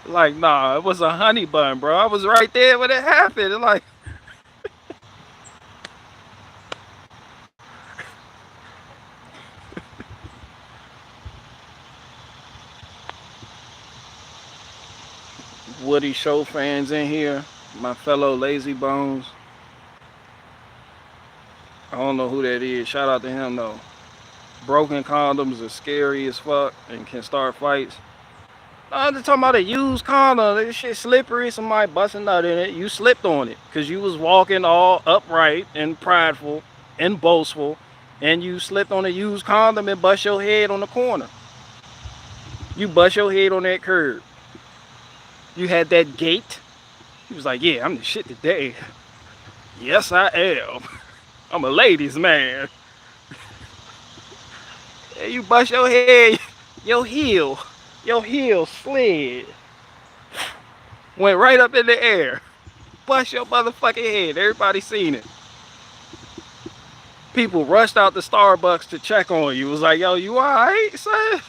Speaker 1: Like, nah, it was a honey bun, bro. I was right there when it happened. Like, Woody Show fans in here, my fellow lazy bones. I don't know who that is. Shout out to him though. Broken condoms are scary as fuck and can start fights. I'm just talking about a used condom. This shit slippery. Somebody busting nut in it. You slipped on it because you was walking all upright and prideful and boastful, and you slipped on a used condom and bust your head on the corner. You bust your head on that curb. You had that gait. He was like, yeah, I'm the shit today. Yes, I am. I'm a ladies' man. Yeah, you bust your head, your heel slid. Went right up in the air. Bust your motherfucking head. Everybody seen it. People rushed out to Starbucks to check on you. It was like, yo, you alright, son?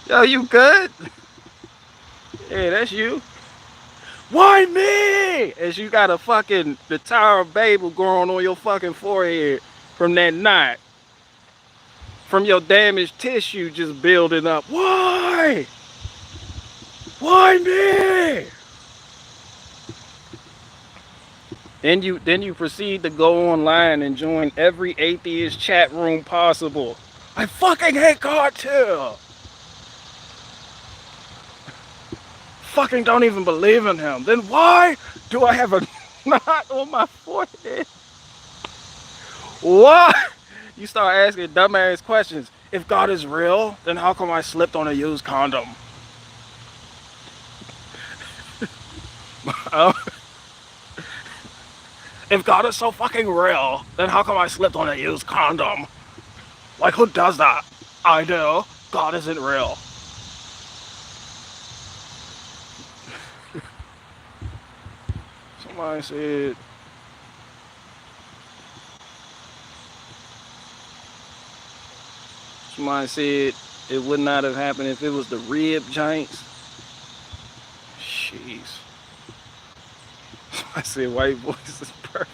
Speaker 1: Yo, you good? Yeah, that's you. Why me? As you got the Tower of Babel growing on your fucking forehead from that knot. From your damaged tissue just building up. Why? Why me? Then you proceed to go online and join every atheist chat room possible. I fucking hate God too. Fucking don't even believe in him. Then why do I have a knot on my forehead? Why? You start asking dumbass questions. If God is real, then how come I slipped on a used condom? If God is so fucking real, then how come I slipped on a used condom? Like, who does that? I do. God isn't real. Somebody said, it would not have happened if it was the rib joints. Jeez. I said white voice is perfect.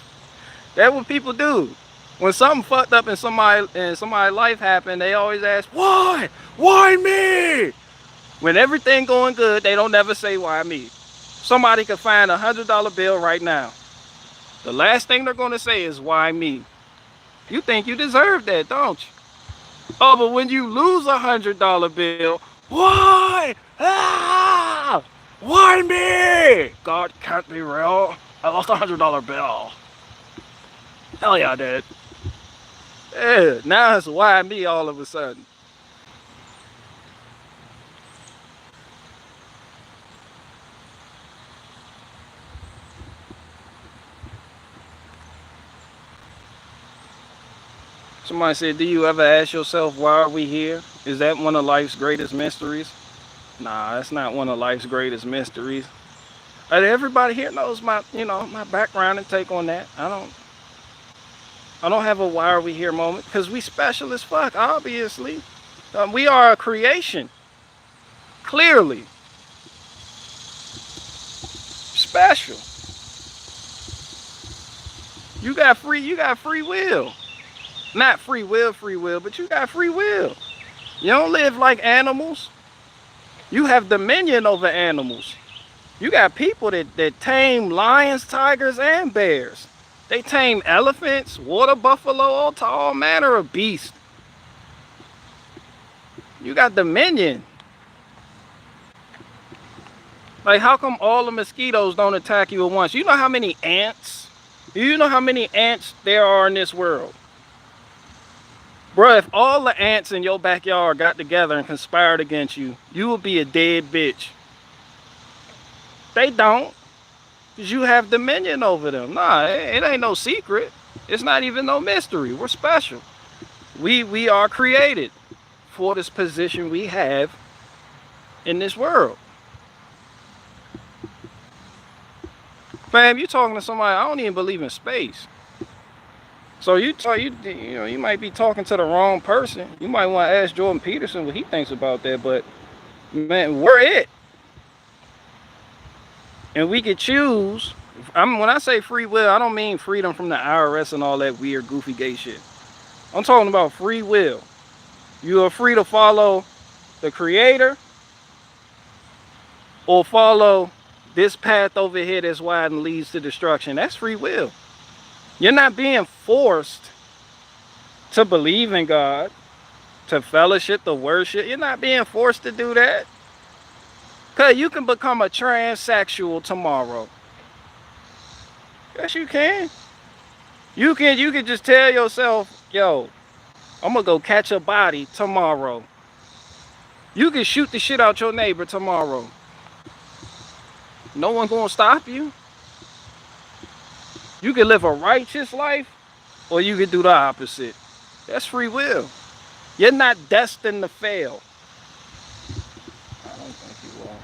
Speaker 1: That's what people do. When something fucked up in somebody's life happened, they always ask, why? Why me? When everything going good, they don't never say why me. Somebody could find $100 bill right now. The last thing they're gonna say is why me? You think you deserve that, don't you? Oh, but when you lose $100 bill, why? Ah! Why me? God can't be real. I lost $100 bill. Hell yeah, I did. Yeah, now it's why me all of a sudden. Somebody said, do you ever ask yourself, why are we here? Is that one of life's greatest mysteries? Nah, that's not one of life's greatest mysteries. Everybody here knows my background and take on that. I don't have a why are we here moment, because we special as fuck, obviously. We are a creation. Clearly. Special. You got free will. Not free will, but you got free will. You don't live like animals. You have dominion over animals. You got people that tame lions, tigers, and bears. They tame elephants, water buffalo, all manner of beasts. You got dominion. Like, how come all the mosquitoes don't attack you at once? You know how many ants? You know how many ants there are in this world? Bruh, if all the ants in your backyard got together and conspired against you, you would be a dead bitch. They don't. Because you have dominion over them. Nah, it ain't no secret. It's not even no mystery. We're special. We are created for this position we have in this world. Fam, you talking to somebody, I don't even believe in space. So you might be talking to the wrong person. You might want to ask Jordan Peterson what he thinks about that, but man, we're it. And we could choose. When I say free will, I don't mean freedom from the IRS and all that weird goofy gay shit. I'm talking about free will. You are free to follow the creator or follow this path over here that's wide and leads to destruction. That's free will. You're not being forced to believe in God, to fellowship, to worship. You're not being forced to do that. Because you can become a transsexual tomorrow. Yes, you can. You can just tell yourself, yo, I'm going to go catch a body tomorrow. You can shoot the shit out your neighbor tomorrow. No one's going to stop you. You can live a righteous life, or you can do the opposite. That's free will. You're not destined to fail. I don't think you are.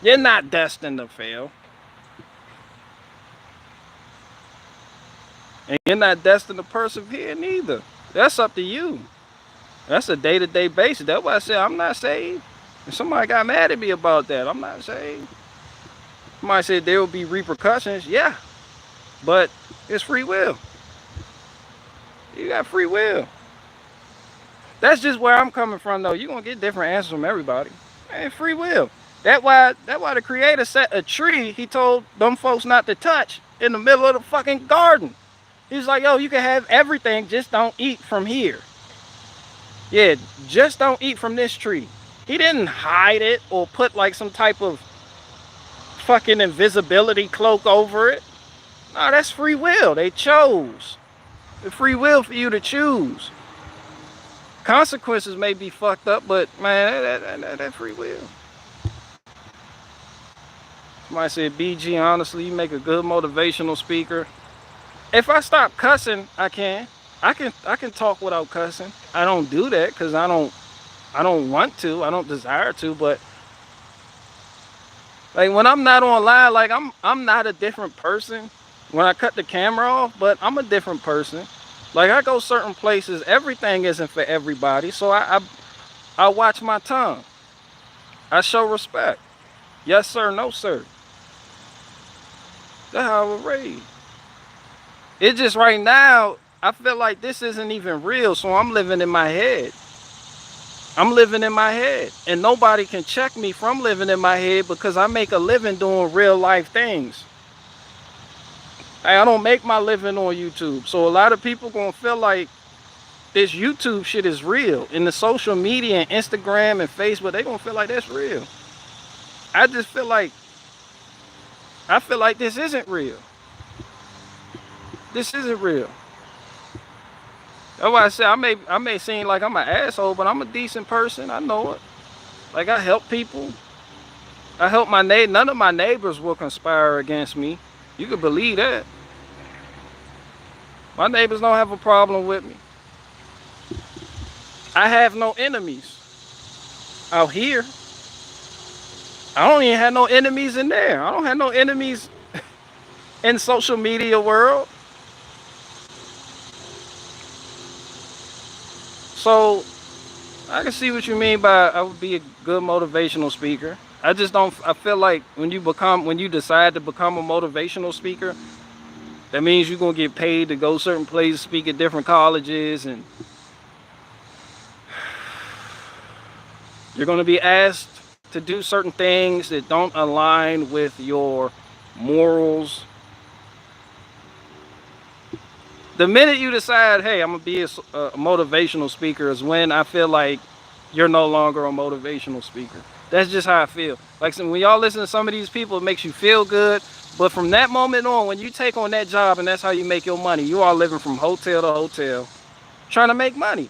Speaker 1: You're not destined to fail. And you're not destined to persevere neither. That's up to you. That's a day-to-day basis. That's why I said I'm not saved. And somebody got mad at me about that. I'm not saved. Somebody said there will be repercussions. Yeah. But it's free will. You got free will. That's just where I'm coming from, though. You're going to get different answers from everybody. Man, free will. That why the creator set a tree he told them folks not to touch in the middle of the fucking garden. He's like, yo, you can have everything, just don't eat from here. Yeah, just don't eat from this tree. He didn't hide it or put like some type of fucking invisibility cloak over it. No, that's free will. They chose. The free will for you to choose. Consequences may be fucked up, but man, that free will. Somebody said, BG, honestly, you make a good motivational speaker. If I stop cussing, I can talk without cussing. I don't do that because I don't want to. I don't desire to. But like when I'm not online, like I'm not a different person when I cut the camera off, but I'm a different person. Like I go certain places, everything isn't for everybody, so I watch my tongue. I show respect. Yes sir, no sir. That's how I was raised. It just right now, I feel like this isn't even real, so I'm living in my head. I'm living in my head, and nobody can check me from living in my head because I make a living doing real life things. Hey, I don't make my living on YouTube, so a lot of people gonna feel like this YouTube shit is real. In the social media and Instagram and Facebook, they gonna feel like that's real. I feel like this isn't real. This isn't real. That's why I say I may seem like I'm an asshole, but I'm a decent person. I know it. Like I help people. I help my neighbor. None of my neighbors will conspire against me. You can believe that. My neighbors don't have a problem with me. I have no enemies out here. I don't even have no enemies in there. I don't have no enemies in social media world. So I can see what you mean by I would be a good motivational speaker. I just don't. I feel like when you decide to become a motivational speaker, that means you're gonna get paid to go certain places, speak at different colleges, and you're gonna be asked to do certain things that don't align with your morals. The minute you decide, hey, I'm gonna be a motivational speaker, is when I feel like you're no longer a motivational speaker. That's just how I feel. Like when y'all listen to some of these people, it makes you feel good. But from that moment on, when you take on that job and that's how you make your money, you are living from hotel to hotel, trying to make money.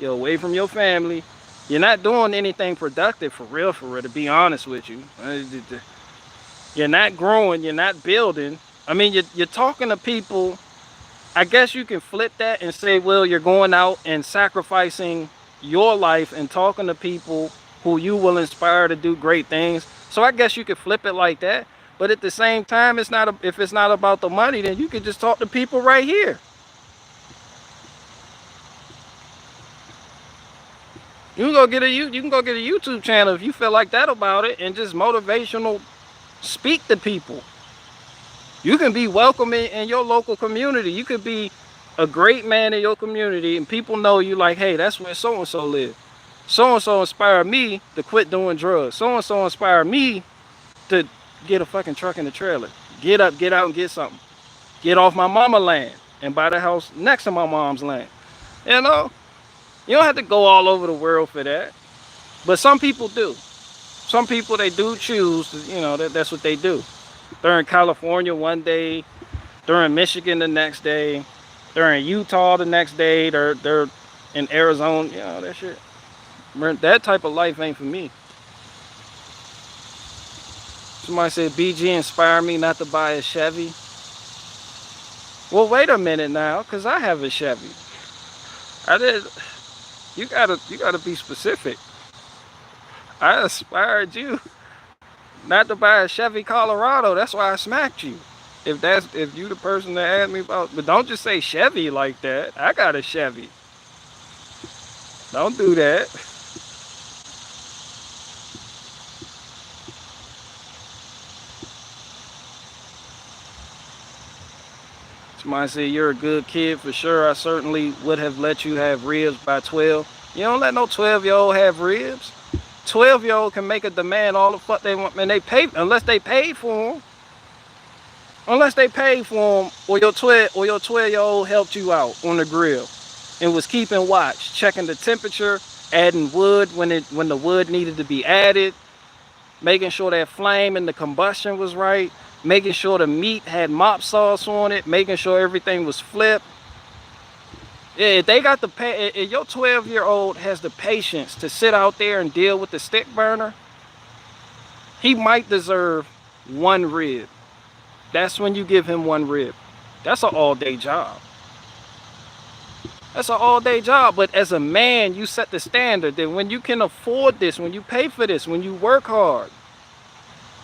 Speaker 1: You're away from your family. You're not doing anything productive for real, to be honest with you. You're not growing, you're not building. I mean, you're talking to people. I guess you can flip that and say, well, you're going out and sacrificing your life and talking to people who you will inspire to do great things. So I guess you could flip it like that. But at the same time, if it's not about the money, then you could just talk to people right here. You can go get a YouTube channel if you feel like that about it, and just motivational speak to people. You can be welcoming in your local community. You could be a great man in your community, and people know you like, hey, that's where so-and-so live. So-and-so inspired me to quit doing drugs. So-and-so inspired me to get a fucking truck and a trailer. Get up, get out and get something. Get off my mama land and buy the house next to my mom's land. You know, you don't have to go all over the world for that. But some people do. Some people, they do choose to, you know, that's what they do. They're in California one day, they're in Michigan the next day, they're in Utah the next day, they're in Arizona, you know, that shit. That type of life ain't for me. Somebody said BG inspired me not to buy a Chevy. Well, wait a minute now, because I have a Chevy. I did. You gotta be specific. I inspired you not to buy a Chevy Colorado. That's why I smacked you. If you the person that asked me about, but don't just say Chevy like that. I got a Chevy. Don't do that. Somebody said you're a good kid for sure. I certainly would have let you have ribs by 12. You don't let no 12-year-old have ribs. 12-year-old can make a demand all the fuck they want, and they pay unless they paid for them. Unless they paid for them, or your 12-year-old helped you out on the grill and was keeping watch, checking the temperature, adding wood when the wood needed to be added, making sure that flame and the combustion was right, making sure the meat had mop sauce on it, making sure everything was flipped. Yeah, if they got the if your 12-year-old has the patience to sit out there and deal with the stick burner, he might deserve one rib. That's when you give him one rib. That's an all-day job. That's an all-day job. But as a man, you set the standard that when you can afford this, when you pay for this, when you work hard,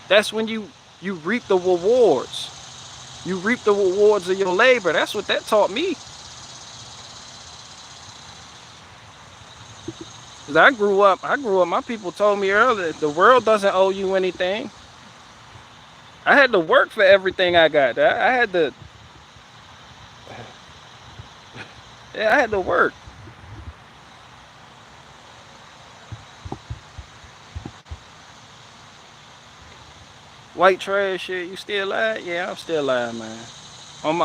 Speaker 1: that's when you reap the rewards. You reap the rewards of your labor. That's what that taught me. Cause I grew up, my people told me earlier, the world doesn't owe you anything. I had to work for everything I got. I had to, yeah, I had to work. White trash shit, you still alive? Yeah, I'm still alive, man. I'm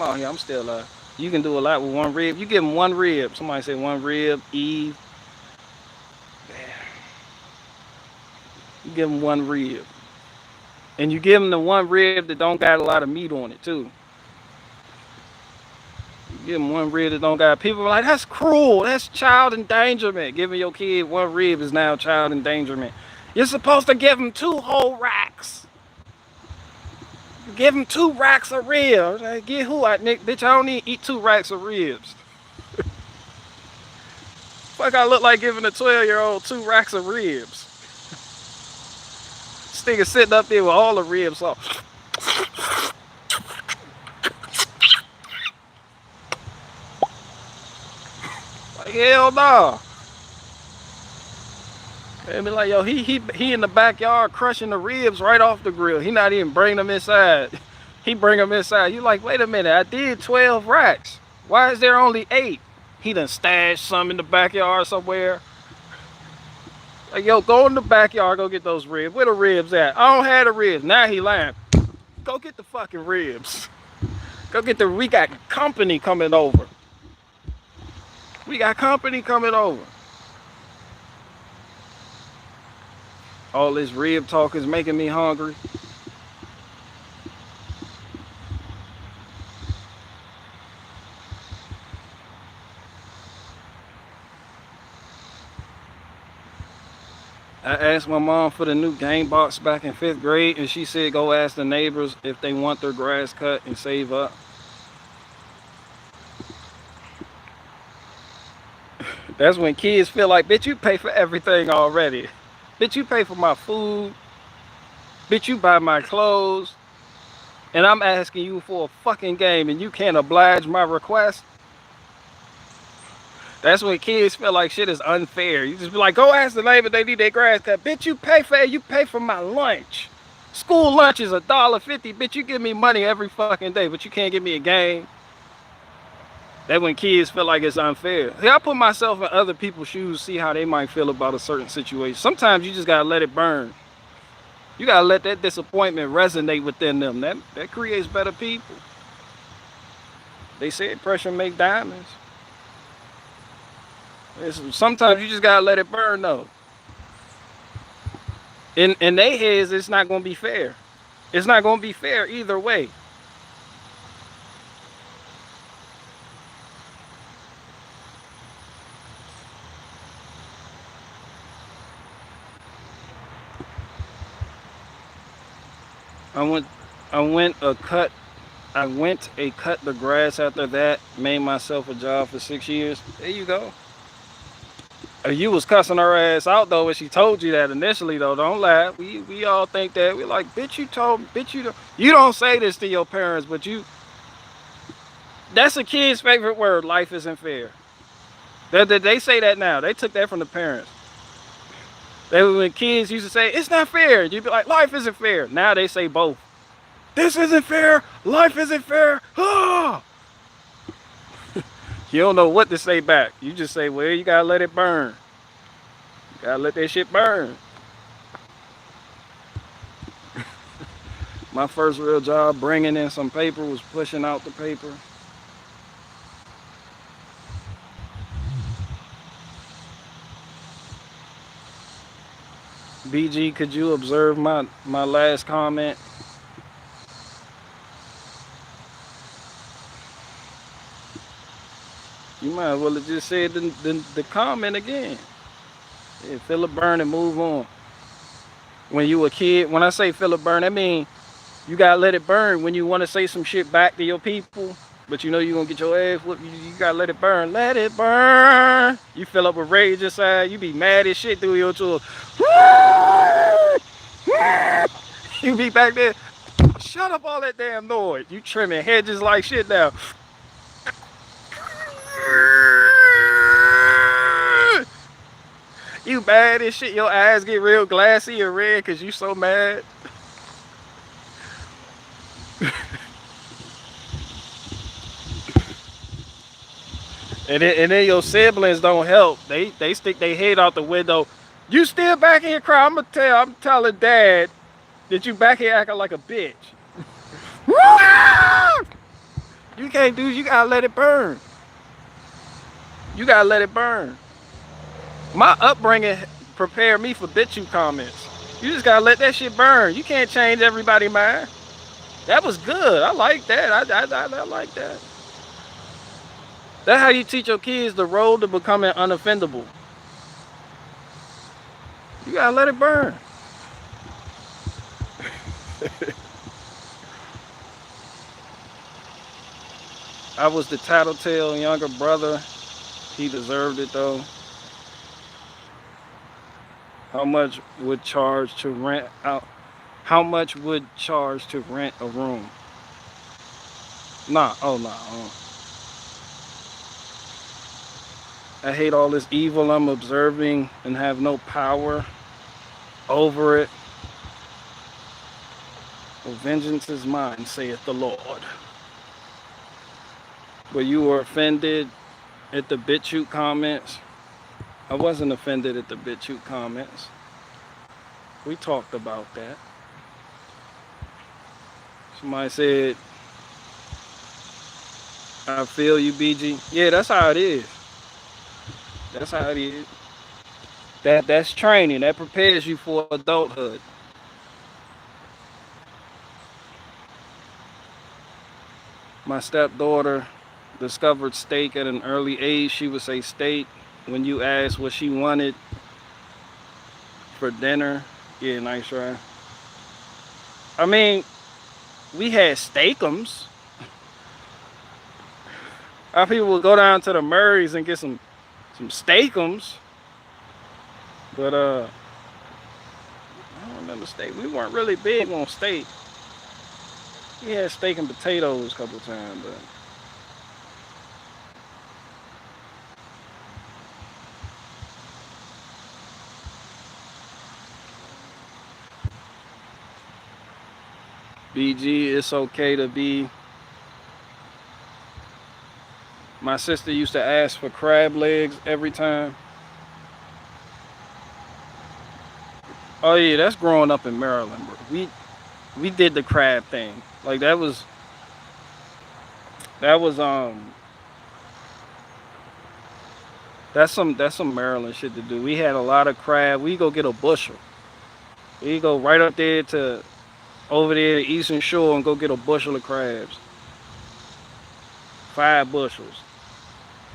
Speaker 1: out here, I'm still alive. You can do a lot with one rib. You give them one rib. Somebody say one rib, Eve. You give them one rib. And you give them the one rib that don't got a lot of meat on it, too. You give them one rib that don't got... People are like, that's cruel. That's child endangerment. Giving your kid one rib is now child endangerment. You're supposed to give them 2 whole racks. Give them 2 racks of ribs. Like, get who? Nick, bitch, I don't need to eat 2 racks of ribs. Fuck, I look like giving a 12-year-old 2 racks of ribs. This nigga sitting up there with all the ribs off. Like, hell no. They be like, yo, he in the backyard crushing the ribs right off the grill. He not even bring them inside. He bring them inside. You like, wait a minute, I did 12 racks. Why is there only 8? He done stashed some in the backyard somewhere. Like, yo, go in the backyard, go get those ribs. Where the ribs at? I don't have the ribs. Now he lying. Go get the fucking ribs. Go get the, we got company coming over. We got company coming over. All this rib talk is making me hungry. I asked my mom for the new game box back in 5th grade, and she said go ask the neighbors if they want their grass cut and save up. That's when kids feel like, bitch, you pay for everything already. Bitch, you pay for my food. Bitch, you buy my clothes. And I'm asking you for a fucking game and you can't oblige my request. That's when kids feel like shit is unfair. You just be like, go ask the neighbor they need their grass cut. Bitch, you pay for my lunch. School lunch is $1.50. Bitch, you give me money every fucking day, but you can't give me a game. That's when kids feel like it's unfair. See, I put myself in other people's shoes, see how they might feel about a certain situation. Sometimes you just gotta let it burn. You gotta let that disappointment resonate within them. That creates better people. They said pressure make diamonds. Sometimes you just gotta let it burn though. In their heads, it's not gonna be fair. It's not gonna be fair either way. I went a cut the grass after that, made myself a job for 6 years. There you go. You was cussing her ass out though when she told you that initially though. Don't laugh. We all think that. We like, bitch, you don't say this to your parents, but that's a kid's favorite word. Life isn't fair. They say that now. They took that from the parents. When kids used to say, it's not fair. You'd be like, life isn't fair. Now they say both. This isn't fair. Life isn't fair. Ah! You don't know what to say back. You just say, well, you gotta let it burn. Gotta let that shit burn. My first real job bringing in some paper was pushing out the paper. BG, could you observe my last comment? You might as well have just said the comment again. Yeah, feel it burn and move on. When you a kid, when I say feel it burn, I mean you gotta let it burn. When you want to say some shit back to your people, but you know you're gonna get your ass whooped, you gotta let it burn. Let it burn. You fill up with rage inside, you be mad as shit through your tools. You be back there, shut up all that damn noise. You trimming hedges like shit now. You mad as shit, your eyes get real glassy and red because you so mad. And then your siblings don't help. They stick their head out the window. You still back here crying? I'm telling dad that you back here acting like a bitch. You can't do, you gotta let it burn. You gotta let it burn. My upbringing prepared me for BitChute comments. You just gotta let that shit burn. You can't change everybody's mind. That was good. I like that. I like that. That's how you teach your kids the road to becoming unoffendable. You gotta let it burn. I was the tattletale younger brother. He deserved it though. How much would charge to rent out? How much would charge to rent a room? Nah, oh nah. I hate all this evil I'm observing and have no power over it. For vengeance is mine, saith the Lord. But you were offended at the BitChute comments? I wasn't offended at the BitChute comments. We talked about that. Somebody said, I feel you, BG. Yeah, that's how it is. That's how it is. That's training. That prepares you for adulthood. My stepdaughter discovered steak at an early age. She would say steak when you asked what she wanted for dinner. Yeah, nice try. I mean, we had steakums. Our people would go down to the Murray's and get some steakums. But I don't remember steak. We weren't really big on steak. We had steak and potatoes a couple times, but BG, it's okay to be. My sister used to ask for crab legs every time. Oh yeah, that's growing up in Maryland, bro. We did the crab thing. Like that was that's some Maryland shit to do. We had a lot of crab. We go get a bushel. We go right up there to over there to Eastern Shore and go get a bushel of crabs. 5 bushels.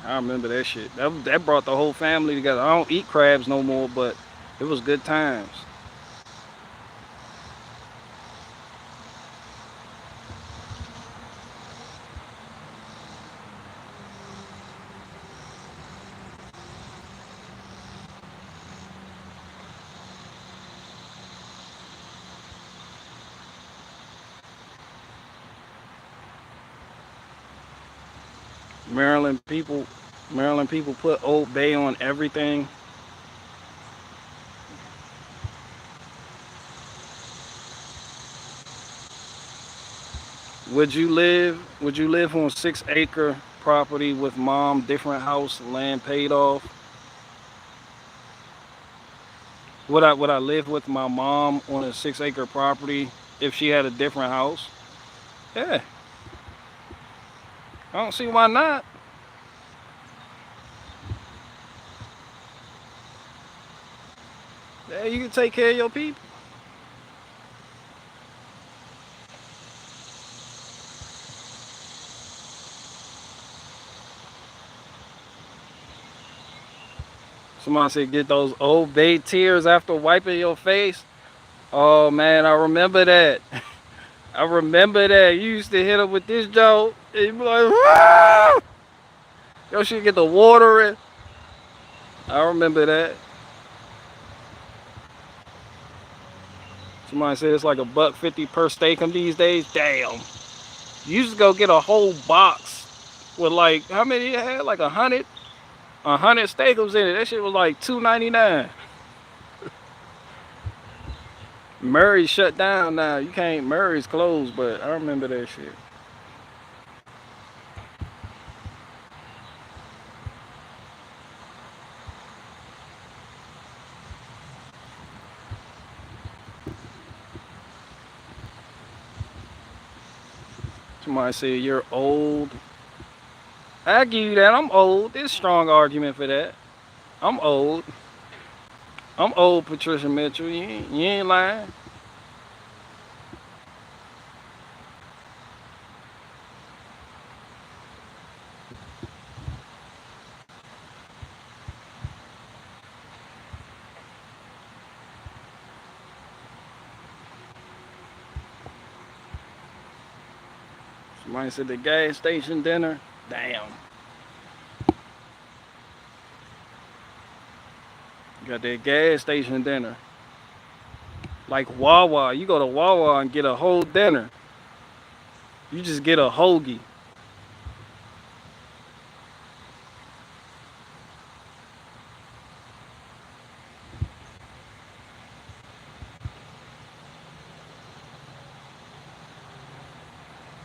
Speaker 1: I remember that shit. That brought the whole family together. I don't eat crabs no more, but it was good times. Maryland people put Old Bay on everything. Would you live on 6-acre property with mom, different house, land paid off? Would I live with my mom on a 6 acre property if she had a different house? Yeah, I don't see why not. Yeah, you can take care of your people. Somebody said get those old bay tears after wiping your face. Oh man, I remember that. I remember that. You used to hit him with this joke. And you be like, "Ah!" Yo, shit get the water in. I remember that. Somebody said it's like $1.50 per steakum these days. Damn. You used to go get a whole box with like how many you had? Like 100 steakums in it. That shit was like $2.99. Murray shut down now. You can't. Murray's closed, but I remember that shit. Somebody said you're old. I give you that. I'm old. There's a strong argument for that. I'm old. I'm old, Patricia Mitchell. You ain't lying. Somebody said the gas station dinner. Damn. You got that gas station dinner. Like Wawa. You go to Wawa and get a whole dinner. You just get a hoagie.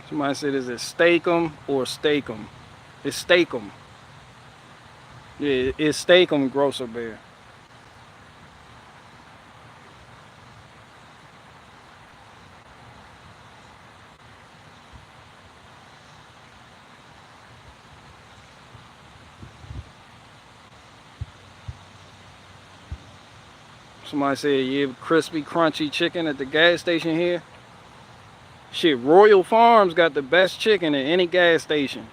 Speaker 1: Somebody said, is it steakum or steakum? It's steakum. Yeah, it's steakum, Grocer Bear. Somebody said, yeah, crispy, crunchy chicken at the gas station here. Shit, Royal Farms got the best chicken at any gas station.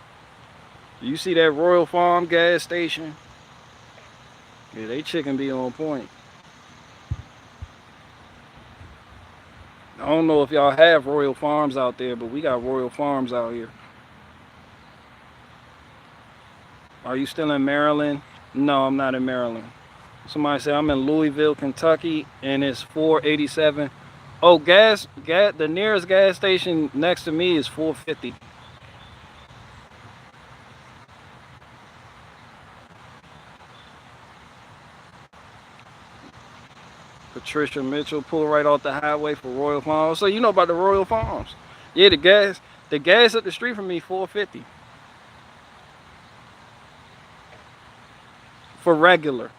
Speaker 1: You see that Royal Farm gas station? Yeah, they chicken be on point. I don't know if y'all have Royal Farms out there, but we got Royal Farms out here. Are you still in Maryland? No, I'm not in Maryland. Somebody said I'm in Louisville, Kentucky, and it's 487. Oh, gas, the nearest gas station next to me is 450. Patricia Mitchell pulled right off the highway for Royal Farms. So you know about the Royal Farms? Yeah, the gas up the street from me 450 for regular.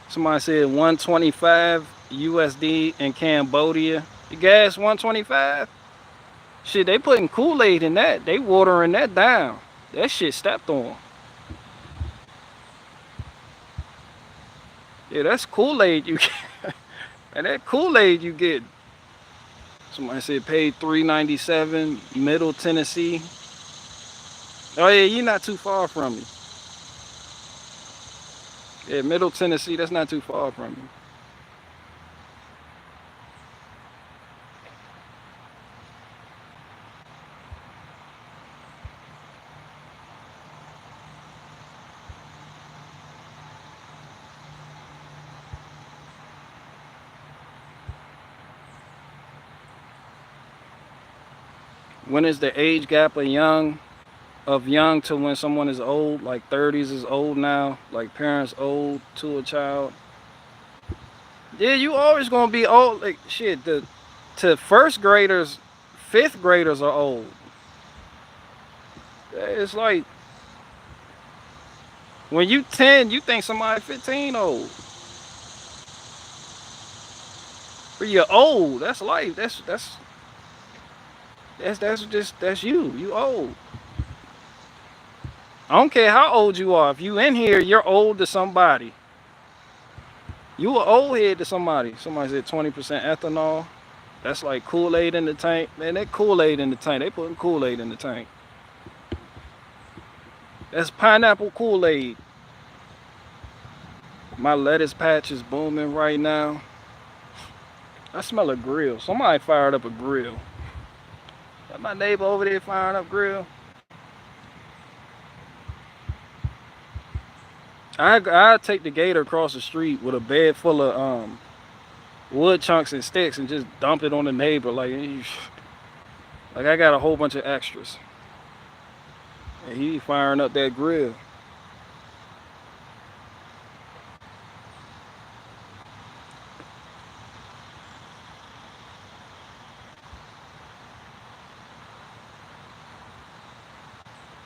Speaker 1: Somebody said 125 USD in Cambodia. The gas 125. Shit, they putting Kool-Aid in that. They watering that down. That shit stepped on. Yeah, that's Kool-Aid you get. And that Kool-Aid you get. Somebody said paid $3.97, Middle Tennessee. Oh yeah, you're not too far from me. Yeah, Middle Tennessee, that's not too far from me. When is the age gap of young to when someone is old? Like 30s is old now, like parents old to a child. Yeah, you always gonna be old. Like shit, to first graders, fifth graders are old. It's like when you 10, you think somebody 15 old. But you're old. That's life. That's you. You old. I don't care how old you are. If you in here, you're old to somebody. You an old head to somebody. Somebody said 20% ethanol. That's like Kool-Aid in the tank. Man, that Kool-Aid in the tank. They putting Kool-Aid in the tank. That's pineapple Kool-Aid. My lettuce patch is booming right now. I smell a grill. Somebody fired up a grill. Got my neighbor over there firing up grill. I take the gator across the street with a bed full of wood chunks and sticks and just dump it on the neighbor like I got a whole bunch of extras. And he firing up that grill.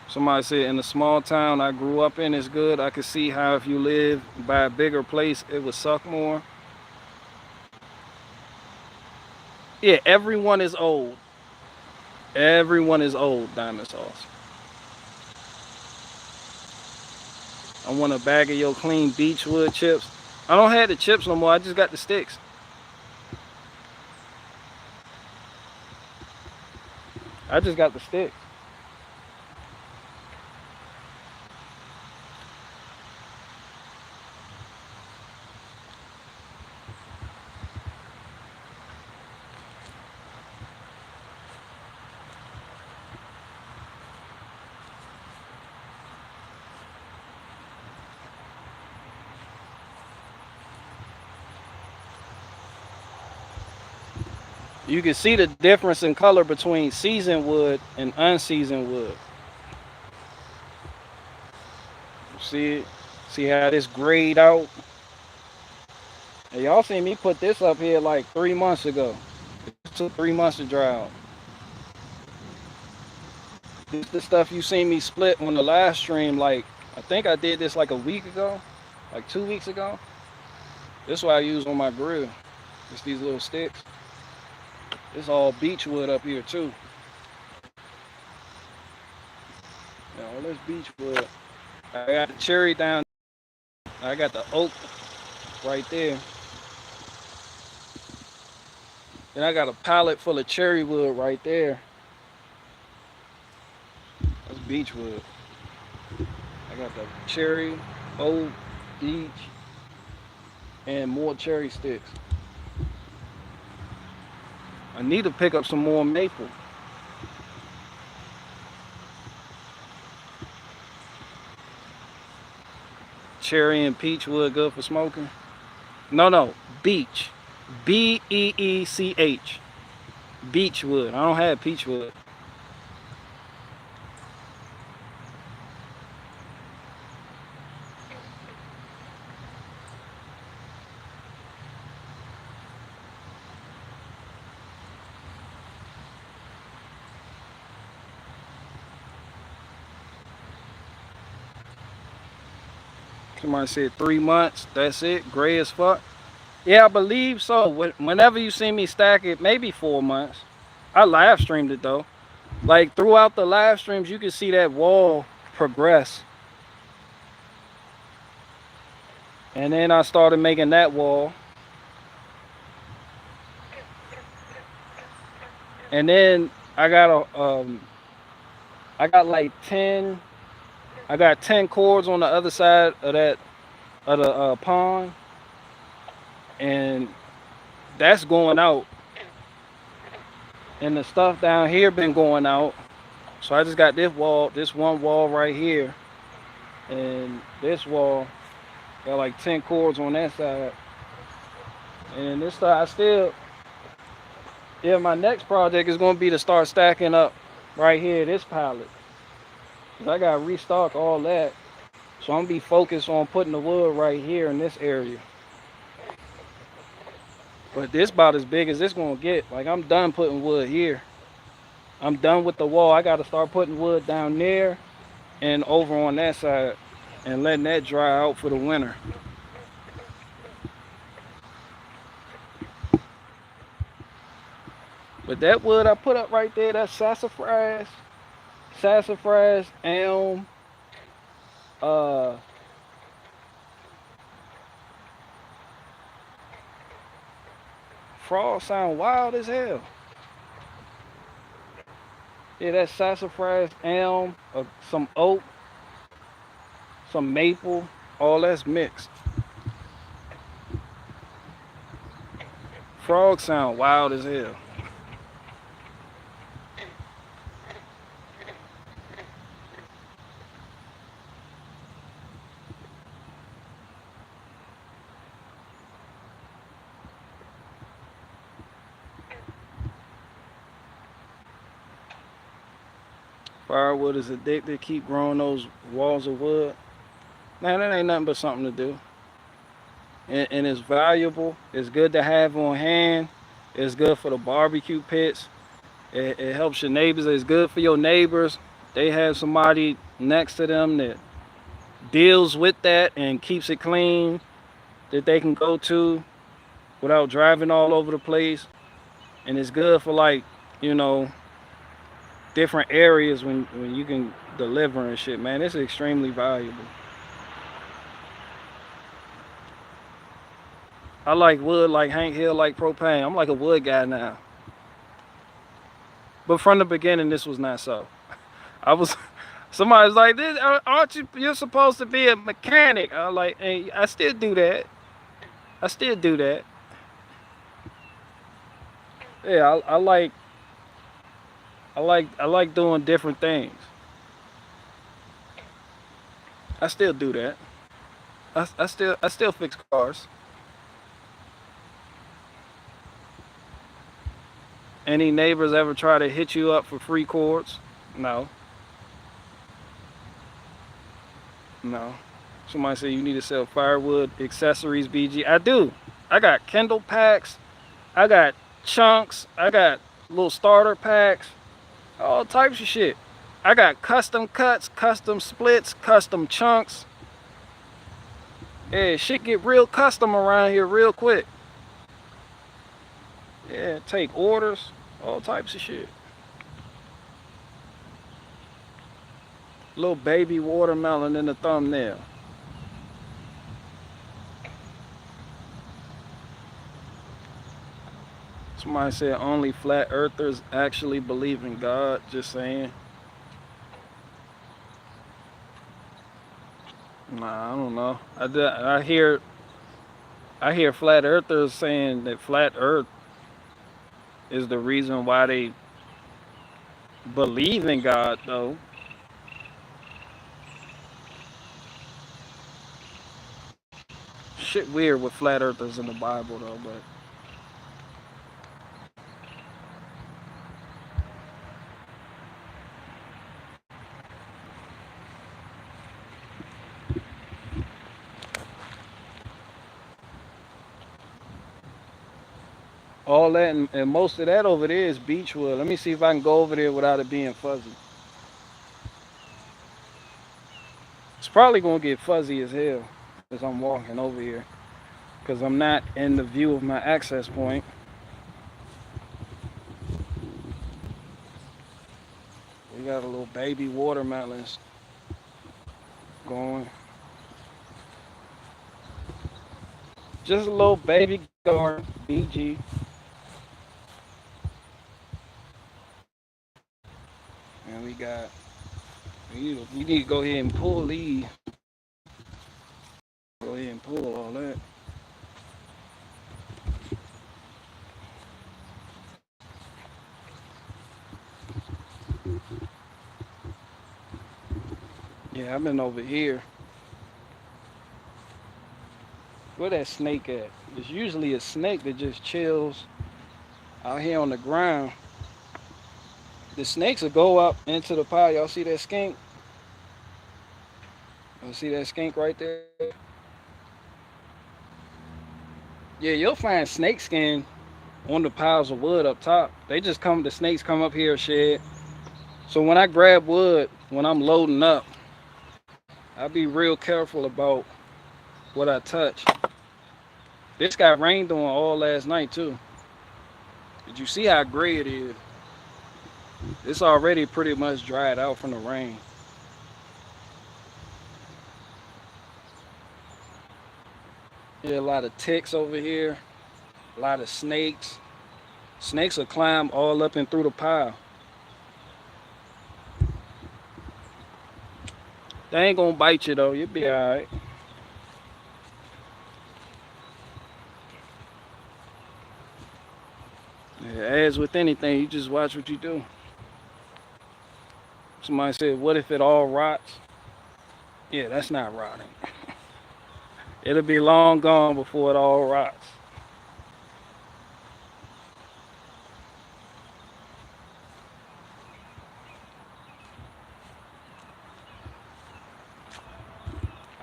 Speaker 1: Somebody said in the small town I grew up in is good. I could see how if you live by a bigger place, it would suck more. Yeah, everyone is old. Everyone is old, Diamond Sauce. I want a bag of your clean beechwood chips. I don't have the chips no more. I just got the sticks. I just got the sticks. You can see the difference in color between seasoned wood and unseasoned wood. See it? See how this grayed out? And y'all seen me put this up here like 3 months ago. It took 3 months to dry out. This the stuff you seen me split on the last stream. Like, I think I did this like a week ago, like 2 weeks ago. This is what I use on my grill. Just these little sticks. It's all beechwood up here too. Yeah, all this beechwood. I got the cherry down. I got the oak right there. Then I got a pallet full of cherry wood right there. That's beechwood. I got the cherry, oak, beech, and more cherry sticks. I need to pick up some more maple. Cherry and peach wood good for smoking? No, beech. B-E-E-C-H. Beech wood. I don't have peach wood. Somebody said 3 months. That's it. Gray as fuck. Yeah, I believe so. Whenever you see me stack it, maybe 4 months. I live streamed it though. Like throughout the live streams, you can see that wall progress. And then I started making that wall. And then I got I got like 10. I got 10 cords on the other side of the pond, and that's going out. And the stuff down here been going out. So I just got this wall, this one wall right here, and this wall got like 10 cords on that side. And this side, yeah, my next project is gonna be to start stacking up right here, this pallet. I gotta restock all that. So I'm gonna be focused on putting the wood right here in this area. But this about as big as it's gonna get. Like I'm done putting wood here. I'm done with the wall. I got to start putting wood down there and over on that side and letting that dry out for the winter. But that wood I put up right there, that's sassafras, elm, uh, frogs sound wild as hell. Yeah, that's sassafras, elm, some oak, some maple, all that's mixed. Frogs sound wild as hell. Firewood is addicted. Keep growing those walls of wood. Man, that ain't nothing but something to do. And it's valuable. It's good to have on hand. It's good for the barbecue pits. It helps your neighbors. It's good for your neighbors. They have somebody next to them that deals with that and keeps it clean, that they can go to without driving all over the place. And it's good for, like, you know, different areas when you can deliver and shit, man. It's extremely valuable. I like wood like Hank Hill, like propane. I'm like a wood guy now. But from the beginning, this was not so. I was, somebody's like, "This, aren't you, you're supposed to be a mechanic?" I was like, hey, I still do that. I still do that. Yeah, I like doing different things. I still do that. I still fix cars. Any neighbors ever try to hit you up for free cords? No, no. Somebody say you need to sell firewood accessories, BG. I do. I got Kindle packs. I got chunks. I got little starter packs. All types of shit. I got custom cuts, custom splits, custom chunks. Yeah, shit get real custom around here real quick. Yeah, take orders, all types of shit. Little baby watermelon in the thumbnail. Somebody said only flat earthers actually believe in God. Just saying. Nah, I don't know. I hear flat earthers saying that flat earth is the reason why they believe in God, though. Shit weird with flat earthers in the Bible, though, but all that and most of that over there is beechwood. Let me see if I can go over there without it being fuzzy. It's probably gonna get fuzzy as hell as I'm walking over here because I'm not in the view of my access point. We got a little baby watermelons going. Just a little baby garden, BG. And we need to go ahead and pull these. Go ahead and pull all that. Yeah, I've been over here. Where that snake at? It's usually a snake that just chills out here on the ground. The snakes will go up into the pile. Y'all see that skink? Y'all see that skink right there? Yeah, you'll find snake skin on the piles of wood up top. They just come, the snakes come up here, shed. So when I grab wood, when I'm loading up, I be real careful about what I touch. This got rained on all last night too. Did you see how gray it is? It's already pretty much dried out from the rain. Yeah, a lot of ticks over here, a lot of snakes. Snakes will climb all up and through the pile. They ain't gonna bite you though, you'll be alright. Yeah, as with anything, you just watch what you do. Somebody said, what if it all rots? Yeah, that's not rotting. It'll be long gone before it all rots.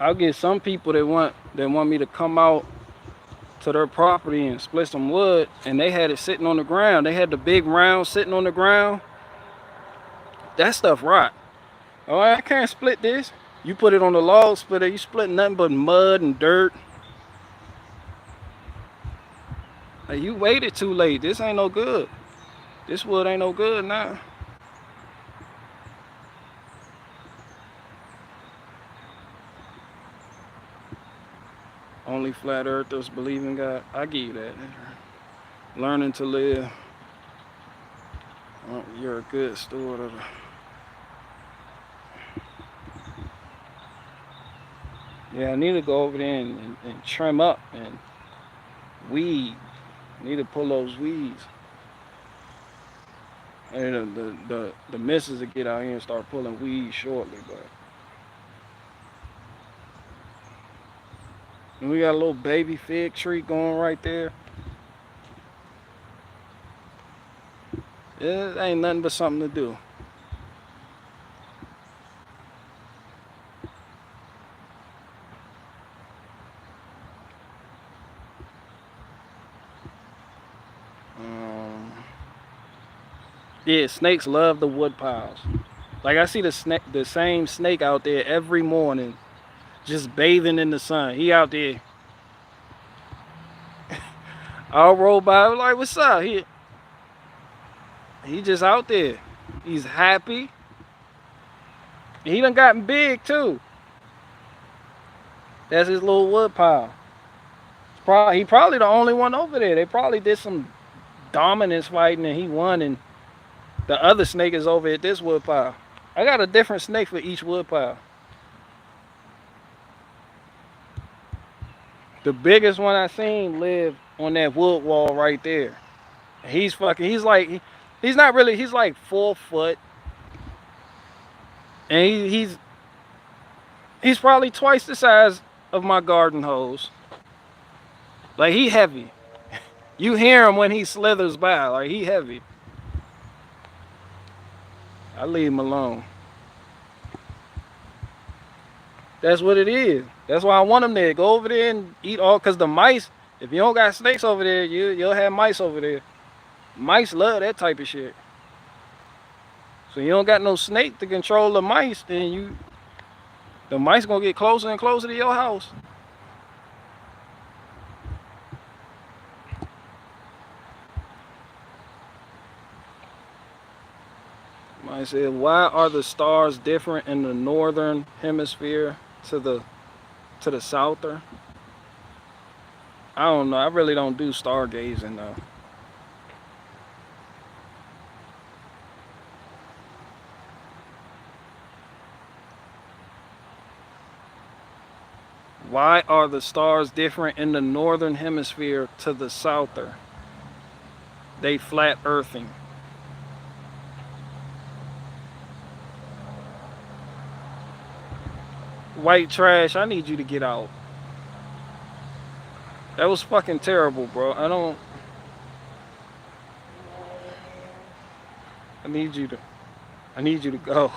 Speaker 1: I'll get some people that want me to come out to their property and split some wood, and they had it sitting on the ground. They had the big round sitting on the ground. That stuff rot. Oh, I can't split this. You put it on the log splitter, you split nothing but mud and dirt. Like, you waited too late. This ain't no good. This wood ain't no good now. Only flat earthers believe in God. I give you that. Learning to live. Oh, you're a good steward of it. Yeah, I need to go over there and trim up and weed. I need to pull those weeds. And the missus will get out here and start pulling weeds shortly, but and we got a little baby fig tree going right there. It ain't nothing but something to do. Yeah, snakes love the wood piles. Like, I see the same snake out there every morning, just bathing in the sun. He out there. I'll roll by, like, what's up? He just out there. He's happy. He done gotten big too. That's his little wood pile. He probably the only one over there. They probably did some dominance fighting and he won, and the other snake is over at this wood pile. I got a different snake for each wood pile. The biggest one I seen lived on that wood wall right there. He's he's not really, he's like 4 foot. And he's probably twice the size of my garden hose. Like, he heavy. You hear him when he slithers by, like, he heavy. I leave him alone. That's what it is. That's why I want him there. Go over there and eat all, because the mice, if you don't got snakes over there, you'll have mice over there. Mice love that type of shit. So you don't got no snake to control the mice, then the mice gonna get closer and closer to your house. I said, why are the stars different in the northern hemisphere to the souther? I don't know. I really don't do stargazing though. Why are the stars different in the northern hemisphere to the souther? They flat earthing. White trash, I need you to get out. That was fucking terrible, bro. I need you to go.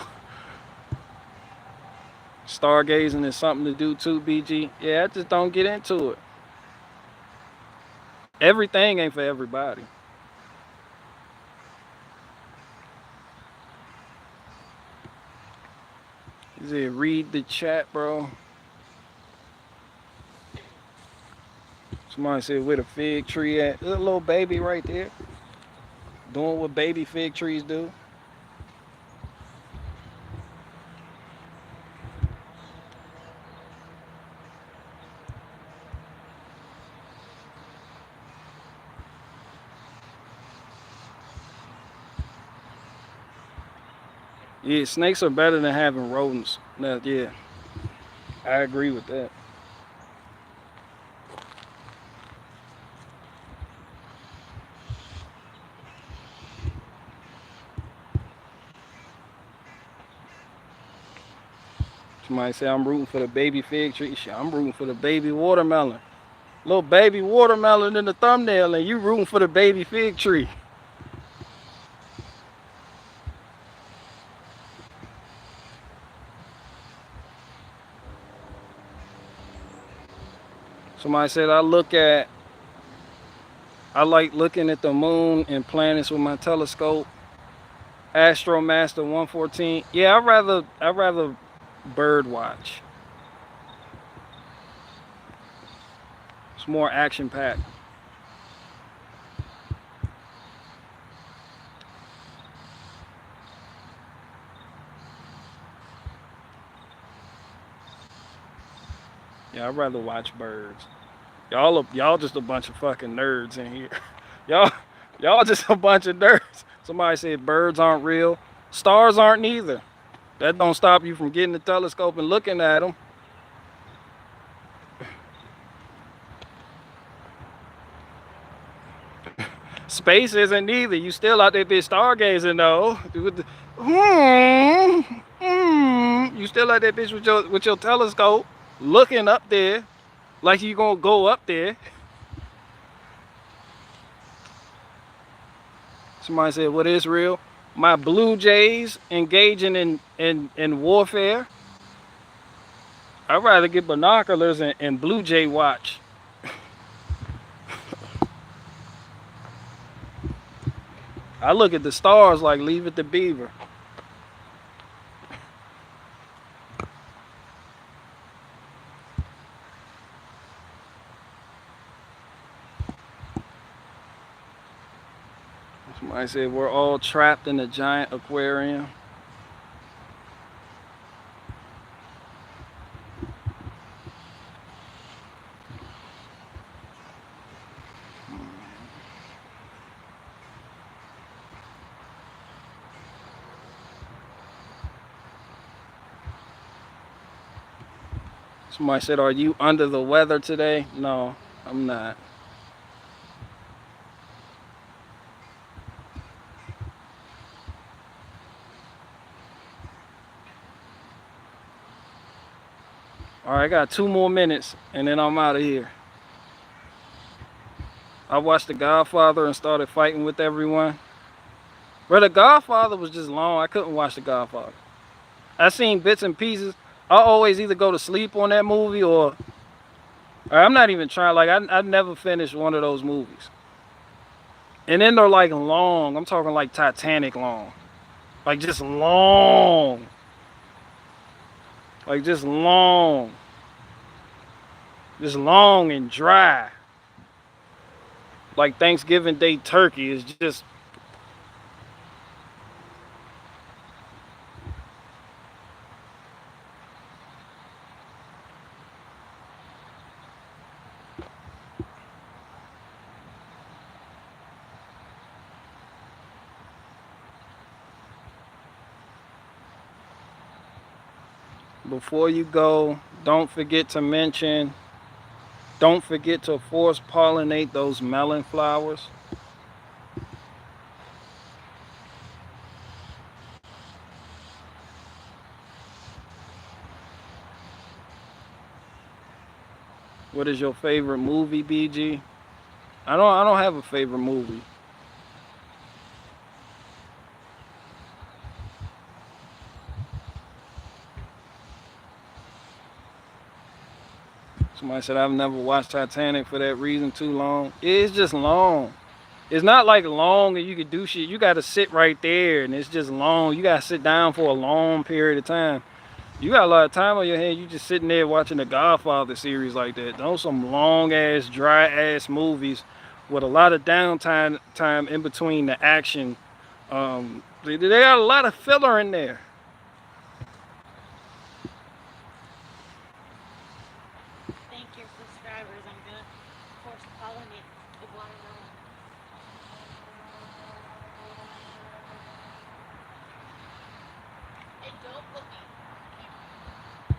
Speaker 1: Stargazing is something to do too, BG. Yeah, I just don't get into it. Everything ain't for everybody. He said, read the chat, bro. Somebody said, where the fig tree at? There's a little baby right there. Doing what baby fig trees do. Yeah, snakes are better than having rodents. No, yeah, I agree with that. Somebody say I'm rooting for the baby fig tree. Shit, I'm rooting for the baby watermelon. Little baby watermelon in the thumbnail, and you rooting for the baby fig tree. Somebody said I like looking at the moon and planets with my telescope. Astromaster 114. Yeah, I'd rather bird watch. It's more action packed. Yeah, I'd rather watch birds. Y'all just a bunch of fucking nerds in here. Y'all y'all just a bunch of nerds. Somebody said birds aren't real. Stars aren't neither. That don't stop you from getting the telescope and looking at them. Space isn't neither. You still out there stargazing though. You still out there bitch with your telescope looking up there like you gonna go up there. Somebody said, what is real? My blue jays engaging in warfare. I'd rather get binoculars and blue jay watch. I look at the stars like Leave It to Beaver. Somebody said we're all trapped in a giant aquarium. Somebody said, are you under the weather today? No, I'm not. All right, I got 2 more minutes and then I'm out of here. I watched The Godfather and started fighting with everyone. Bro, The Godfather was just long. I couldn't watch The Godfather. I seen bits and pieces. I always either go to sleep on that movie or I'm not even trying. Like, I never finished one of those movies. And then they're like long. I'm talking like Titanic long. Like just long. Like just long. Just long and dry. Like Thanksgiving Day turkey is just. Before you go, don't forget to mention, don't forget to force pollinate those melon flowers. What is your favorite movie, BG? I don't have a favorite movie. Somebody said I've never watched Titanic for that reason. Too long. It's just long. It's not like long and you can do shit. You got to sit right there and it's just long. You got to sit down for a long period of time. You got a lot of time on your hands. You just sitting there watching the Godfather series like that. Those some long ass, dry ass movies with a lot of downtime in between the action. They got a lot of filler in there.
Speaker 2: Thank your subscribers. I'm gonna force pollinate the watermelon. Hey, don't look me.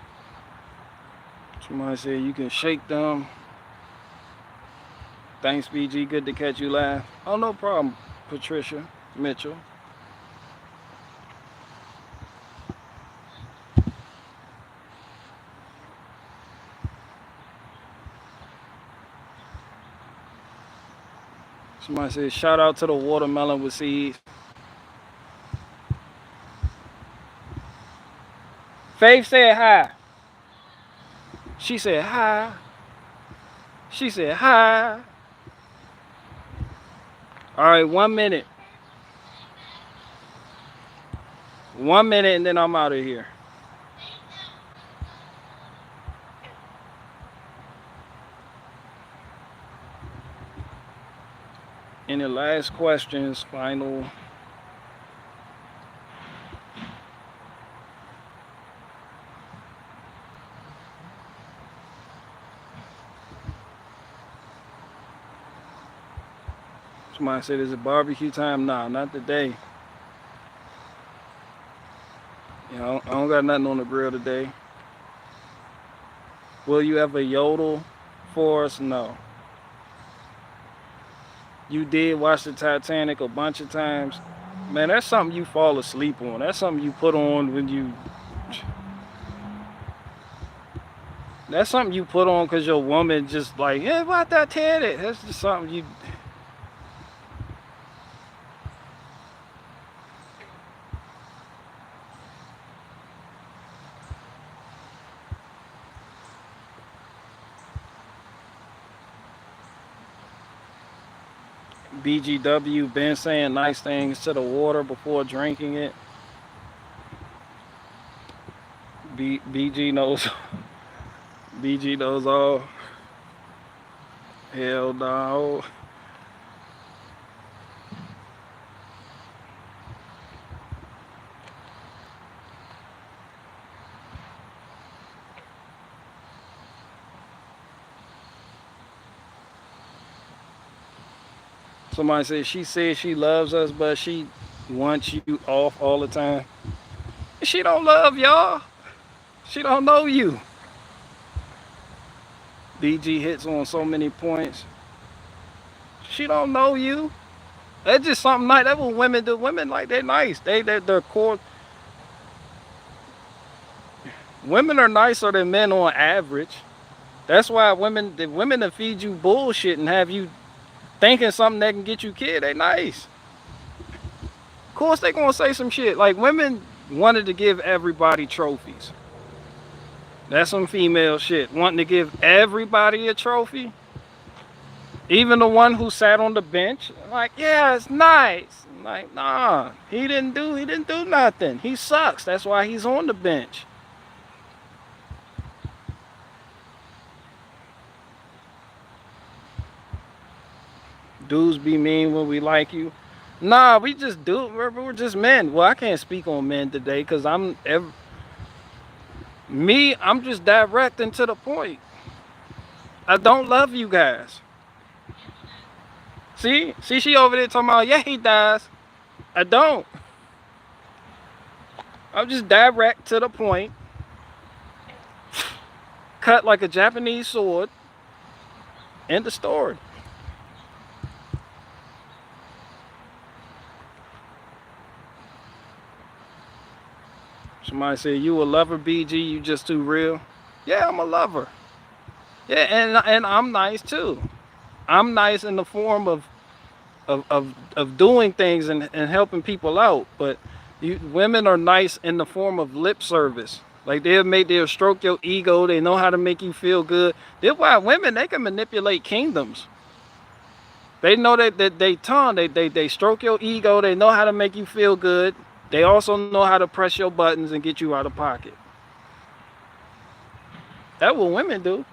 Speaker 1: Somebody said you can shake them. Thanks, BG. Good to catch you live. Oh, no problem, Patricia Mitchell. Somebody said shout out to the watermelon with seeds. Faith said hi. She said hi. She said hi. All right, 1 minute. 1 minute and then I'm out of here. Any last questions? Final. Somebody said, is it barbecue time? Nah, not today. You know, I don't got nothing on the grill today. Will you ever yodel for us? No. You did watch the Titanic a bunch of times. Man, that's something you fall asleep on. That's something you put on when you... That's something you put on because your woman just like, yeah, about that Titanic. That's just something you... BGW been saying nice things to the water before drinking it. BG knows. BG knows all. Hell no. Somebody said she loves us, but she wants you off all the time. She don't love y'all. She don't know you. BG hits on so many points. She don't know you. That's just something like that. What women do. Women like they're nice. They're core. Women are nicer than men on average. That's why the women that feed you bullshit and have you thinking something that can get you killed, they nice. Of course they gonna say some shit. Like women wanted to give everybody trophies. That's some female shit. Wanting to give everybody a trophy. Even the one who sat on the bench. Like, yeah, it's nice. I'm like, nah, he didn't do nothing. He sucks. That's why he's on the bench. Dudes be mean when we like you. Nah, we just do. We're just men. Well, I can't speak on men today because I'm just direct and to the point. I don't love you guys. See, she over there talking about, yeah, he does. I don't. I'm just direct to the point. Cut like a Japanese sword. End the story. Somebody said, you a lover, BG, you just too real. Yeah, I'm a lover. Yeah, and I'm nice too. I'm nice in the form of doing things and helping people out. But women are nice in the form of lip service. Like they'll stroke your ego. They know how to make you feel good. That's why women, they can manipulate kingdoms. They know that they tongue. They stroke your ego. They know how to make you feel good. They also know how to press your buttons and get you out of pocket. That's what women do.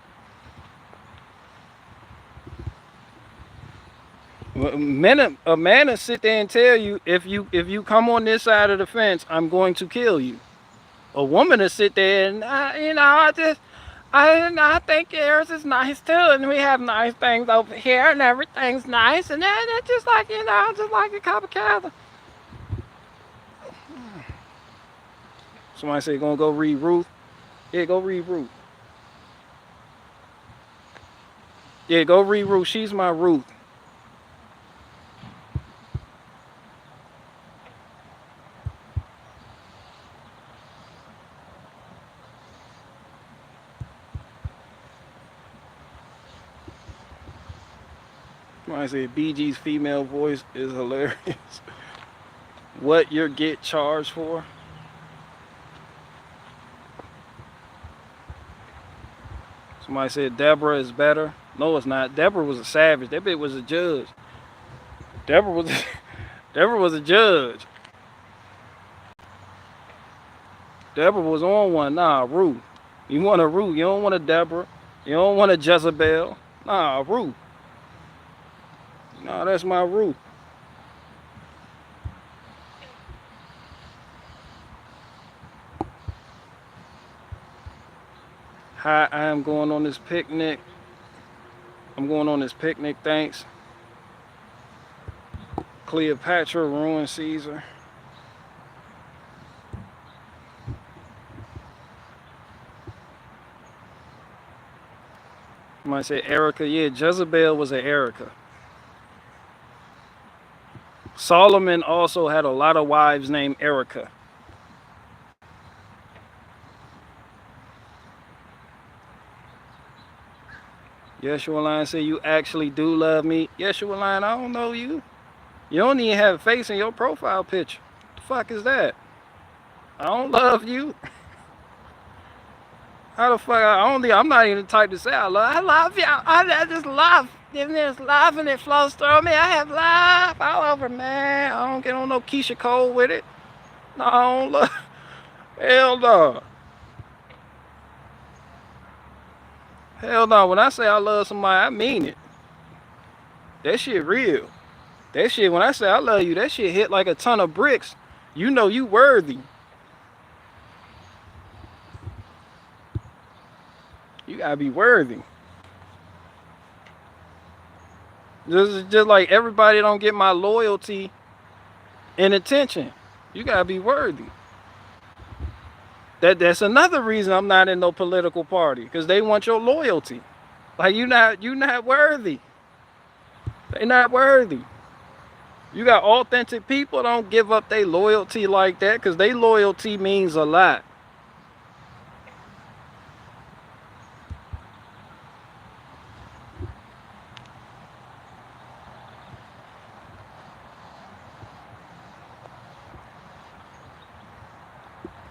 Speaker 1: A man will sit there and tell you, if you come on this side of the fence, I'm going to kill you. A woman will sit there and I think yours is nice too, and we have nice things over here, and everything's nice, and then it's just like just like a cup of coffee. Somebody say gonna go read Ruth. Yeah, go read Ruth. Yeah, go read Ruth. She's my Ruth. Somebody say BG's female voice is hilarious. What you get charged for? Somebody said Deborah is better. No, it's not. Deborah was a savage. That bitch was a judge. Deborah was Deborah was a judge. Deborah was on one. Nah, Ruth. You want a Ruth. You don't want a Deborah. You don't want a Jezebel. Nah, Ruth. Nah, that's my Ruth. Hi, I am going on this picnic. I'm going on this picnic, thanks. Cleopatra ruined Caesar. Somebody say Erica. Yeah, Jezebel was an Erica. Solomon also had a lot of wives named Erica. Yeshua Line say you actually do love me. Yeshua Line, I don't know you. You don't even have a face in your profile picture. The fuck is that? I don't love you. How the fuck? I'm not even the type to say I love you. I just love. There's love and it flows through me. I have love all over, man. I don't get on no Keisha Cole with it. No, I don't love. Hell no. Hell no. When I say I love somebody, I mean it. That shit real. That shit, when I say I love you, that shit hit like a ton of bricks. You know you worthy. You gotta be worthy. Just like everybody don't get my loyalty and attention. You gotta be worthy. That's another reason I'm not in no political party, because they want your loyalty. Like you not worthy. They not worthy. You got authentic people don't give up their loyalty like that, because their loyalty means a lot.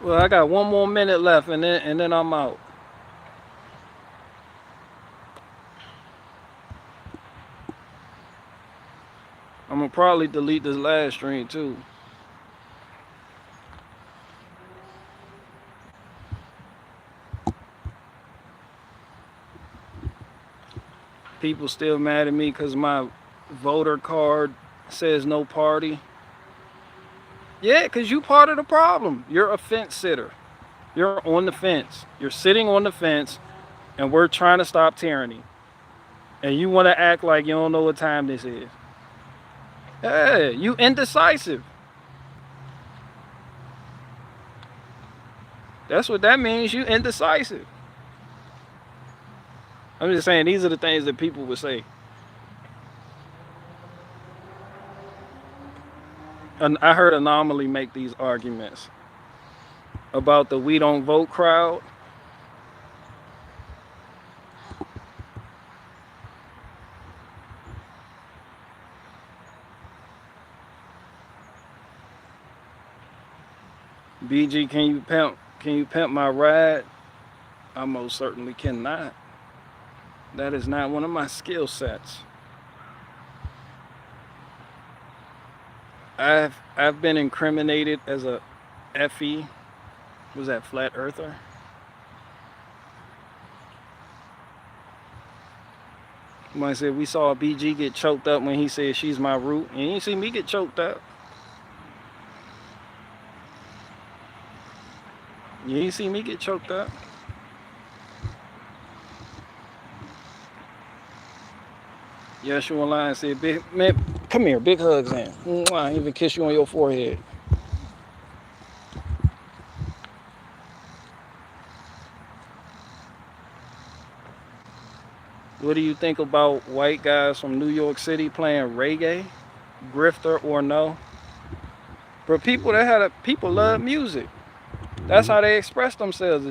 Speaker 1: Well, I got 1 more minute left, and then I'm out. I'm gonna probably delete this last stream too. People still mad at me because my voter card says no party. Yeah, because you part of the problem. You're a fence sitter. You're on the fence. You're sitting on the fence, and we're trying to stop tyranny. And you want to act like you don't know what time this is. Hey, you indecisive. That's what that means. You indecisive. I'm just saying, these are the things that people would say. And I heard Anomaly make these arguments about the we don't vote crowd. BG, can you Can you pimp my ride? I most certainly cannot. That is not one of my skill sets. I've been incriminated as a FE. Was that flat earther? Somebody said we saw a BG get choked up when he said she's my root. And you ain't see me get choked up. You ain't see me get choked up. Yeshua Lion said, "Big man, come here, big hugs in. I even kiss you on your forehead." What do you think about white guys from New York City playing reggae, grifter or no? For people that people love music. That's how they express themselves.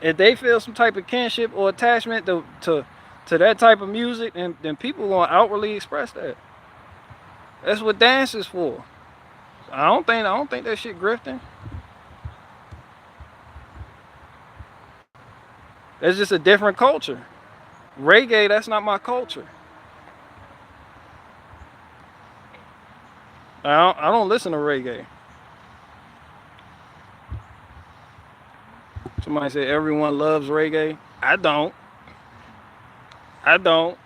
Speaker 1: If they feel some type of kinship or attachment to that type of music, then people gonna outwardly express that. That's what dance is for. I don't think that shit grifting. That's just a different culture. Reggae, that's not my culture. I don't listen to reggae. Somebody said everyone loves reggae. I don't. I don't.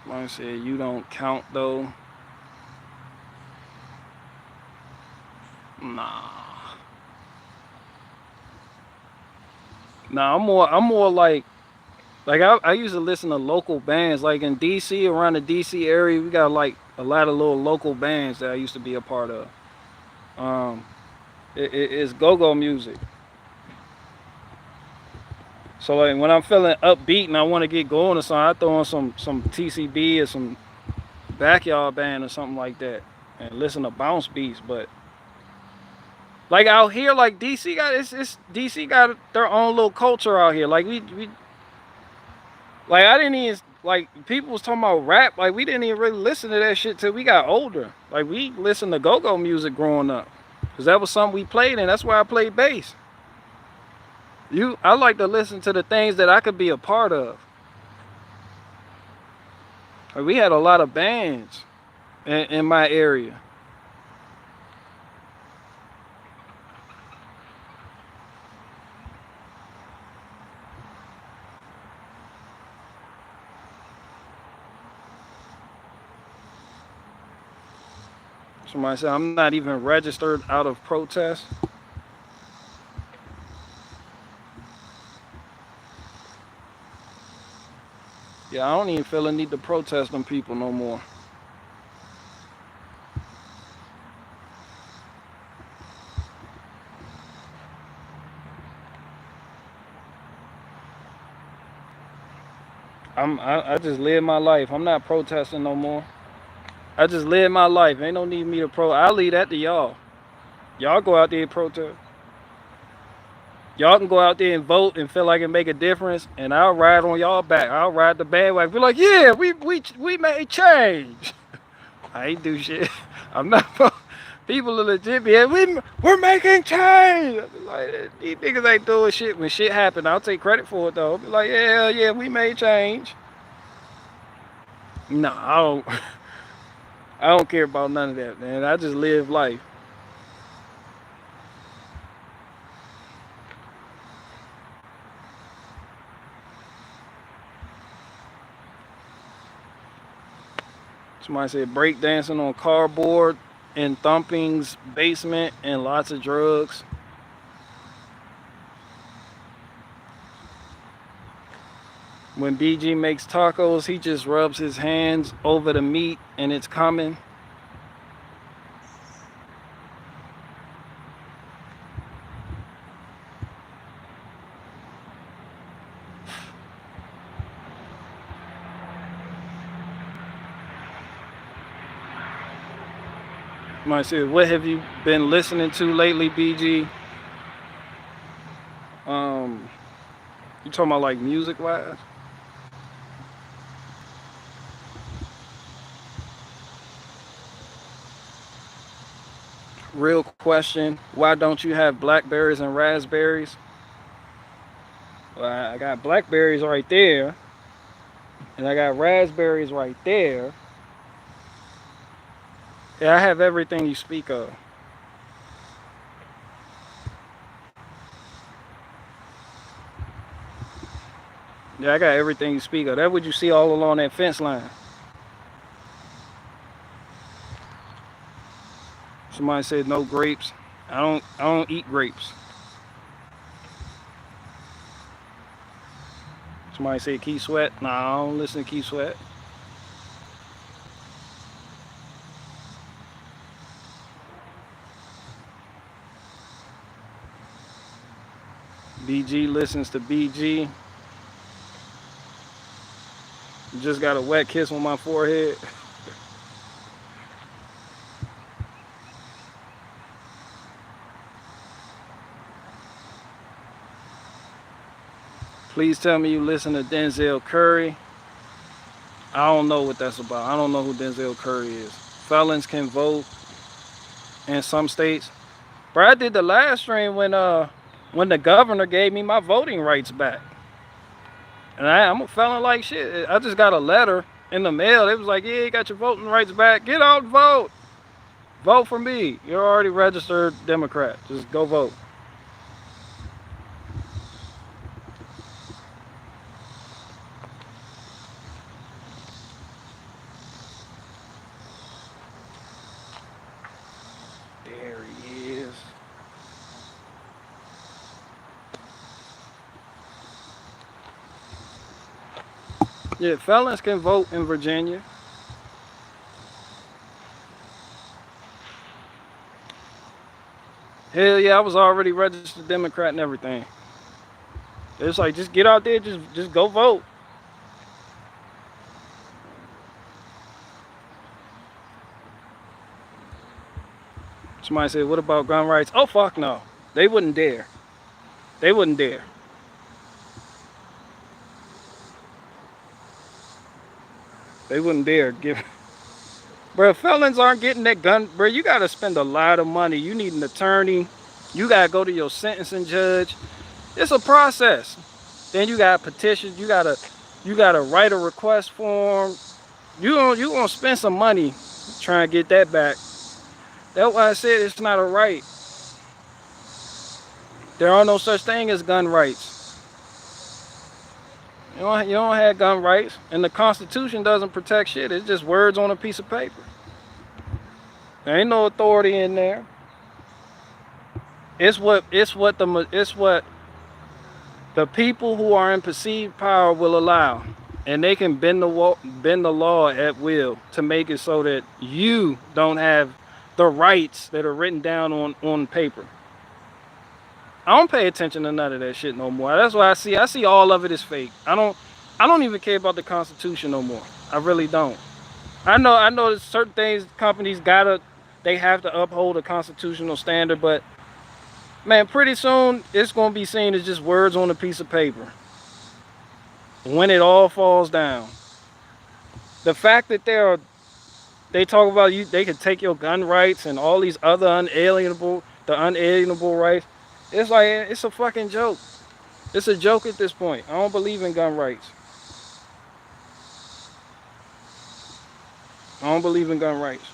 Speaker 1: Somebody said you don't count though. Nah. Nah, I'm more like I used to listen to local bands. Like in DC, around the DC area, we got like a lot of little local bands that I used to be a part of. Um, it's go-go music. So like when I'm feeling upbeat and I want to get going or something, I throw on some TCB or some backyard band or something like that, and listen to bounce beats. But like out here, like DC got it's DC got their own little culture out here. Like we like I didn't even like people was talking about rap. Like we didn't even really listen to that shit till we got older. Like we listened to go-go music growing up, cause that was something we played, and that's why I played bass. I like to listen to the things that I could be a part of. Like we had a lot of bands in my area. Somebody said I'm not even registered out of protest. Yeah, I don't even feel the need to protest them people no more. I just live my life. I'm not protesting no more. I just live my life. Ain't no need me to I'll leave that to y'all. Y'all go out there and protest. Y'all can go out there and vote and feel like it make a difference, and I'll ride on y'all back. I'll ride the bandwagon. Be like, yeah, we made change. I ain't do shit. I'm not. People are legit. Yeah, we're making change. I be like, these niggas ain't doing shit. When shit happen, I'll take credit for it though. I'll be like, yeah, we made change. No, I don't. I don't care about none of that, man. I just live life. Somebody said breakdancing on cardboard in Thumping's basement and lots of drugs. When BG makes tacos, he just rubs his hands over the meat and it's coming. Somebody said, what have you been listening to lately, BG? Um, you talking about like music wise? Real question. Why don't you have blackberries and raspberries? Well, I got blackberries right there, and I got raspberries right there. Yeah, I have everything you speak of. Yeah, I got everything you speak of. That's what you see all along that fence line. Somebody said no grapes. I don't eat grapes. Somebody said Keith Sweat. Nah, I don't listen to Keith Sweat. BG listens to BG. Just got a wet kiss on my forehead. Please tell me you listen to Denzel Curry. I don't know what that's about. I don't know who Denzel Curry is. Felons can vote in some states. Bro, I did the last stream when the governor gave me my voting rights back. And I'm a felon like shit. I just got a letter in the mail. It was like, yeah, you got your voting rights back. Get out and vote. Vote for me. You're already registered Democrat. Just go vote. There he is. Yeah, felons can vote in Virginia. Hell yeah, I was already registered Democrat and everything. It's like just get out there, just go vote. Somebody said, what about gun rights? Oh fuck no. They wouldn't dare. They wouldn't dare. They wouldn't dare give. Bro, felons aren't getting that gun. Bro, you gotta spend a lot of money. You need an attorney. You gotta go to your sentencing judge. It's a process. Then you gotta petition. You gotta write a request form. You gonna spend some money trying to get that back. That's why I said it's not a right. There are no such thing as gun rights. You don't have gun rights, and the Constitution doesn't protect shit. It's just words on a piece of paper. There ain't no authority in there. It's what the people who are in perceived power will allow, and they can bend the law at will to make it so that you don't have the rights that are written down on paper. I don't pay attention to none of that shit no more. That's why I see all of it is fake. I don't even care about the Constitution no more. I really don't. I know there's certain things companies they have to uphold a constitutional standard, but man, pretty soon it's gonna be seen as just words on a piece of paper. When it all falls down. The fact that they talk about they can take your gun rights and all these other unalienable rights. It's like it's a fucking joke. It's a joke at this point. I don't believe in gun rights. I don't believe in gun rights.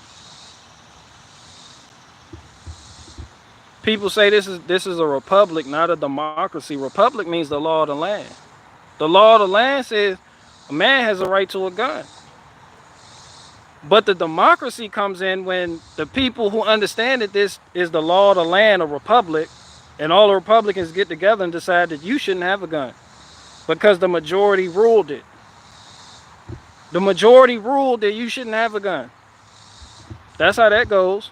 Speaker 1: People say this is a republic, not a democracy. Republic means the law of the land. The law of the land says a man has a right to a gun. But the democracy comes in when the people who understand that this is the law of the land, a republic, and all the Republicans get together and decide that you shouldn't have a gun because the majority ruled it. The majority ruled that you shouldn't have a gun. That's how that goes.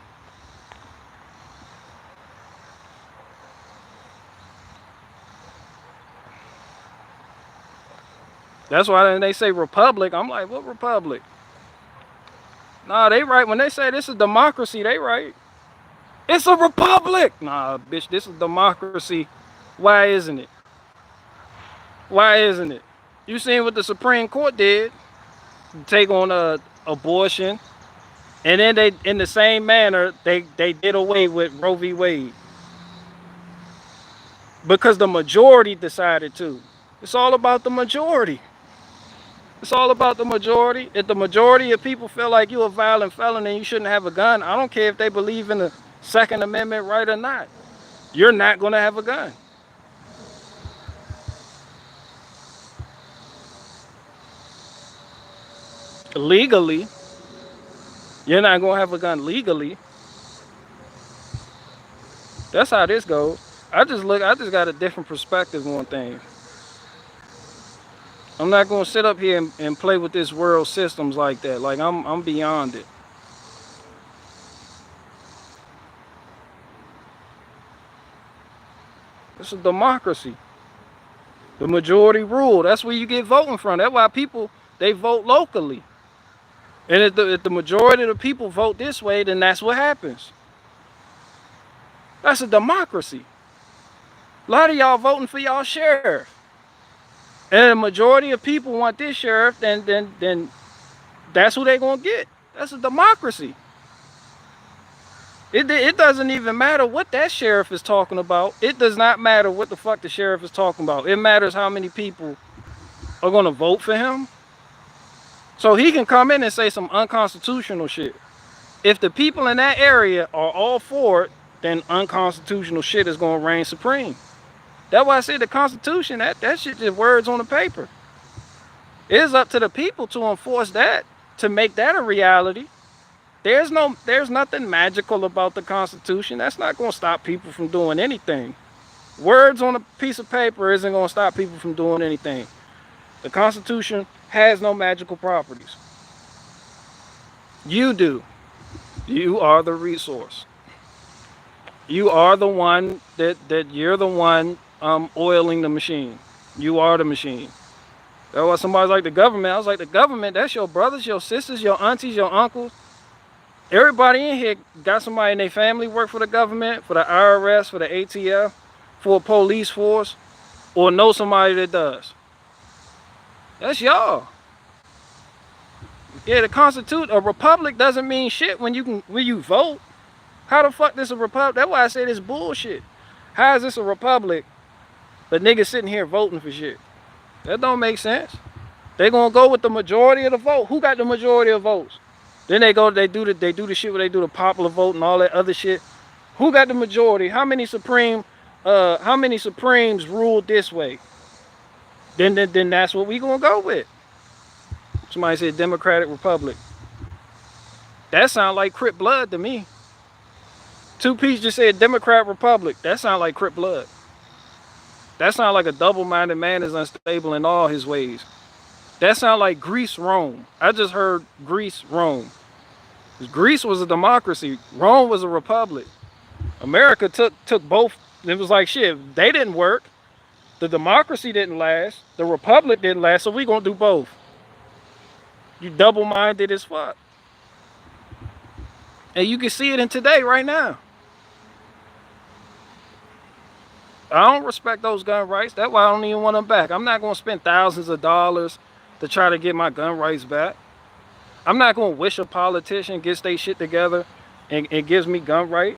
Speaker 1: That's why when they say republic, I'm like, what republic? Nah, they right. When they say this is democracy, they right. It's a republic. Nah, bitch, this is democracy. Why isn't it? Why isn't it? You seen what the Supreme Court did? Take on abortion, and then they, in the same manner, they did away with Roe v. Wade because the majority decided to. It's all about the majority. It's all about the majority. If the majority of people feel like you're a violent felon and you shouldn't have a gun, I don't care if they believe in the Second Amendment right or not. You're not going to have a gun. Legally, you're not going to have a gun legally. That's how this goes. I just got a different perspective on things. I'm not going to sit up here and play with this world systems like that. Like, I'm beyond it. It's a democracy. The majority rule. That's where you get voting from. That's why people, they vote locally. And if the majority of the people vote this way, then that's what happens. That's a democracy. A lot of y'all voting for y'all sheriff. And the majority of people want this sheriff, then that's who they gonna get. That's a democracy. It doesn't even matter what that sheriff is talking about. It does not matter what the fuck the sheriff is talking about. It matters how many people are gonna vote for him. So he can come in and say some unconstitutional shit. If the people in that area are all for it, then unconstitutional shit is gonna reign supreme. That's why I say the Constitution, that shit just words on the paper. It is up to the people to enforce that, to make that a reality. There's nothing magical about the Constitution. That's not going to stop people from doing anything. Words on a piece of paper isn't going to stop people from doing anything. The Constitution has no magical properties. You do. You are the resource. You are the one that you're the one oiling the machine. You are the machine. That's why somebody's like the government. I was like, the government, that's your brothers, your sisters, your aunties, your uncles. Everybody in here got somebody in their family work for the government, for the IRS, for the ATF, for a police force, or know somebody that does. That's y'all. Yeah, the Constitution, a republic doesn't mean shit when you vote. How the fuck this a republic? That's why I say this bullshit. How is this a republic, but niggas sitting here voting for shit? That don't make sense. They gonna go with the majority of the vote. Who got the majority of votes? Then they do the shit where they do the popular vote and all that other shit. Who got the majority? How many supremes ruled this way? Then that's what we gonna go with. Somebody said Democratic Republic. That sound like Crip blood to me. Two Piece just said Democrat Republic. That sound like Crip blood. That sound like a double-minded man is unstable in all his ways. That sound like Greece, Rome. I just heard Greece, Rome. Greece was a democracy. Rome was a republic. America took both. It was like shit. They didn't work. The democracy didn't last. The republic didn't last. So we gonna do both. You double-minded as fuck. And you can see it in today right now. I don't respect those gun rights. That's why I don't even want them back. I'm not gonna spend thousands of dollars to try to get my gun rights back. I'm not gonna wish a politician gets their shit together and gives me gun rights.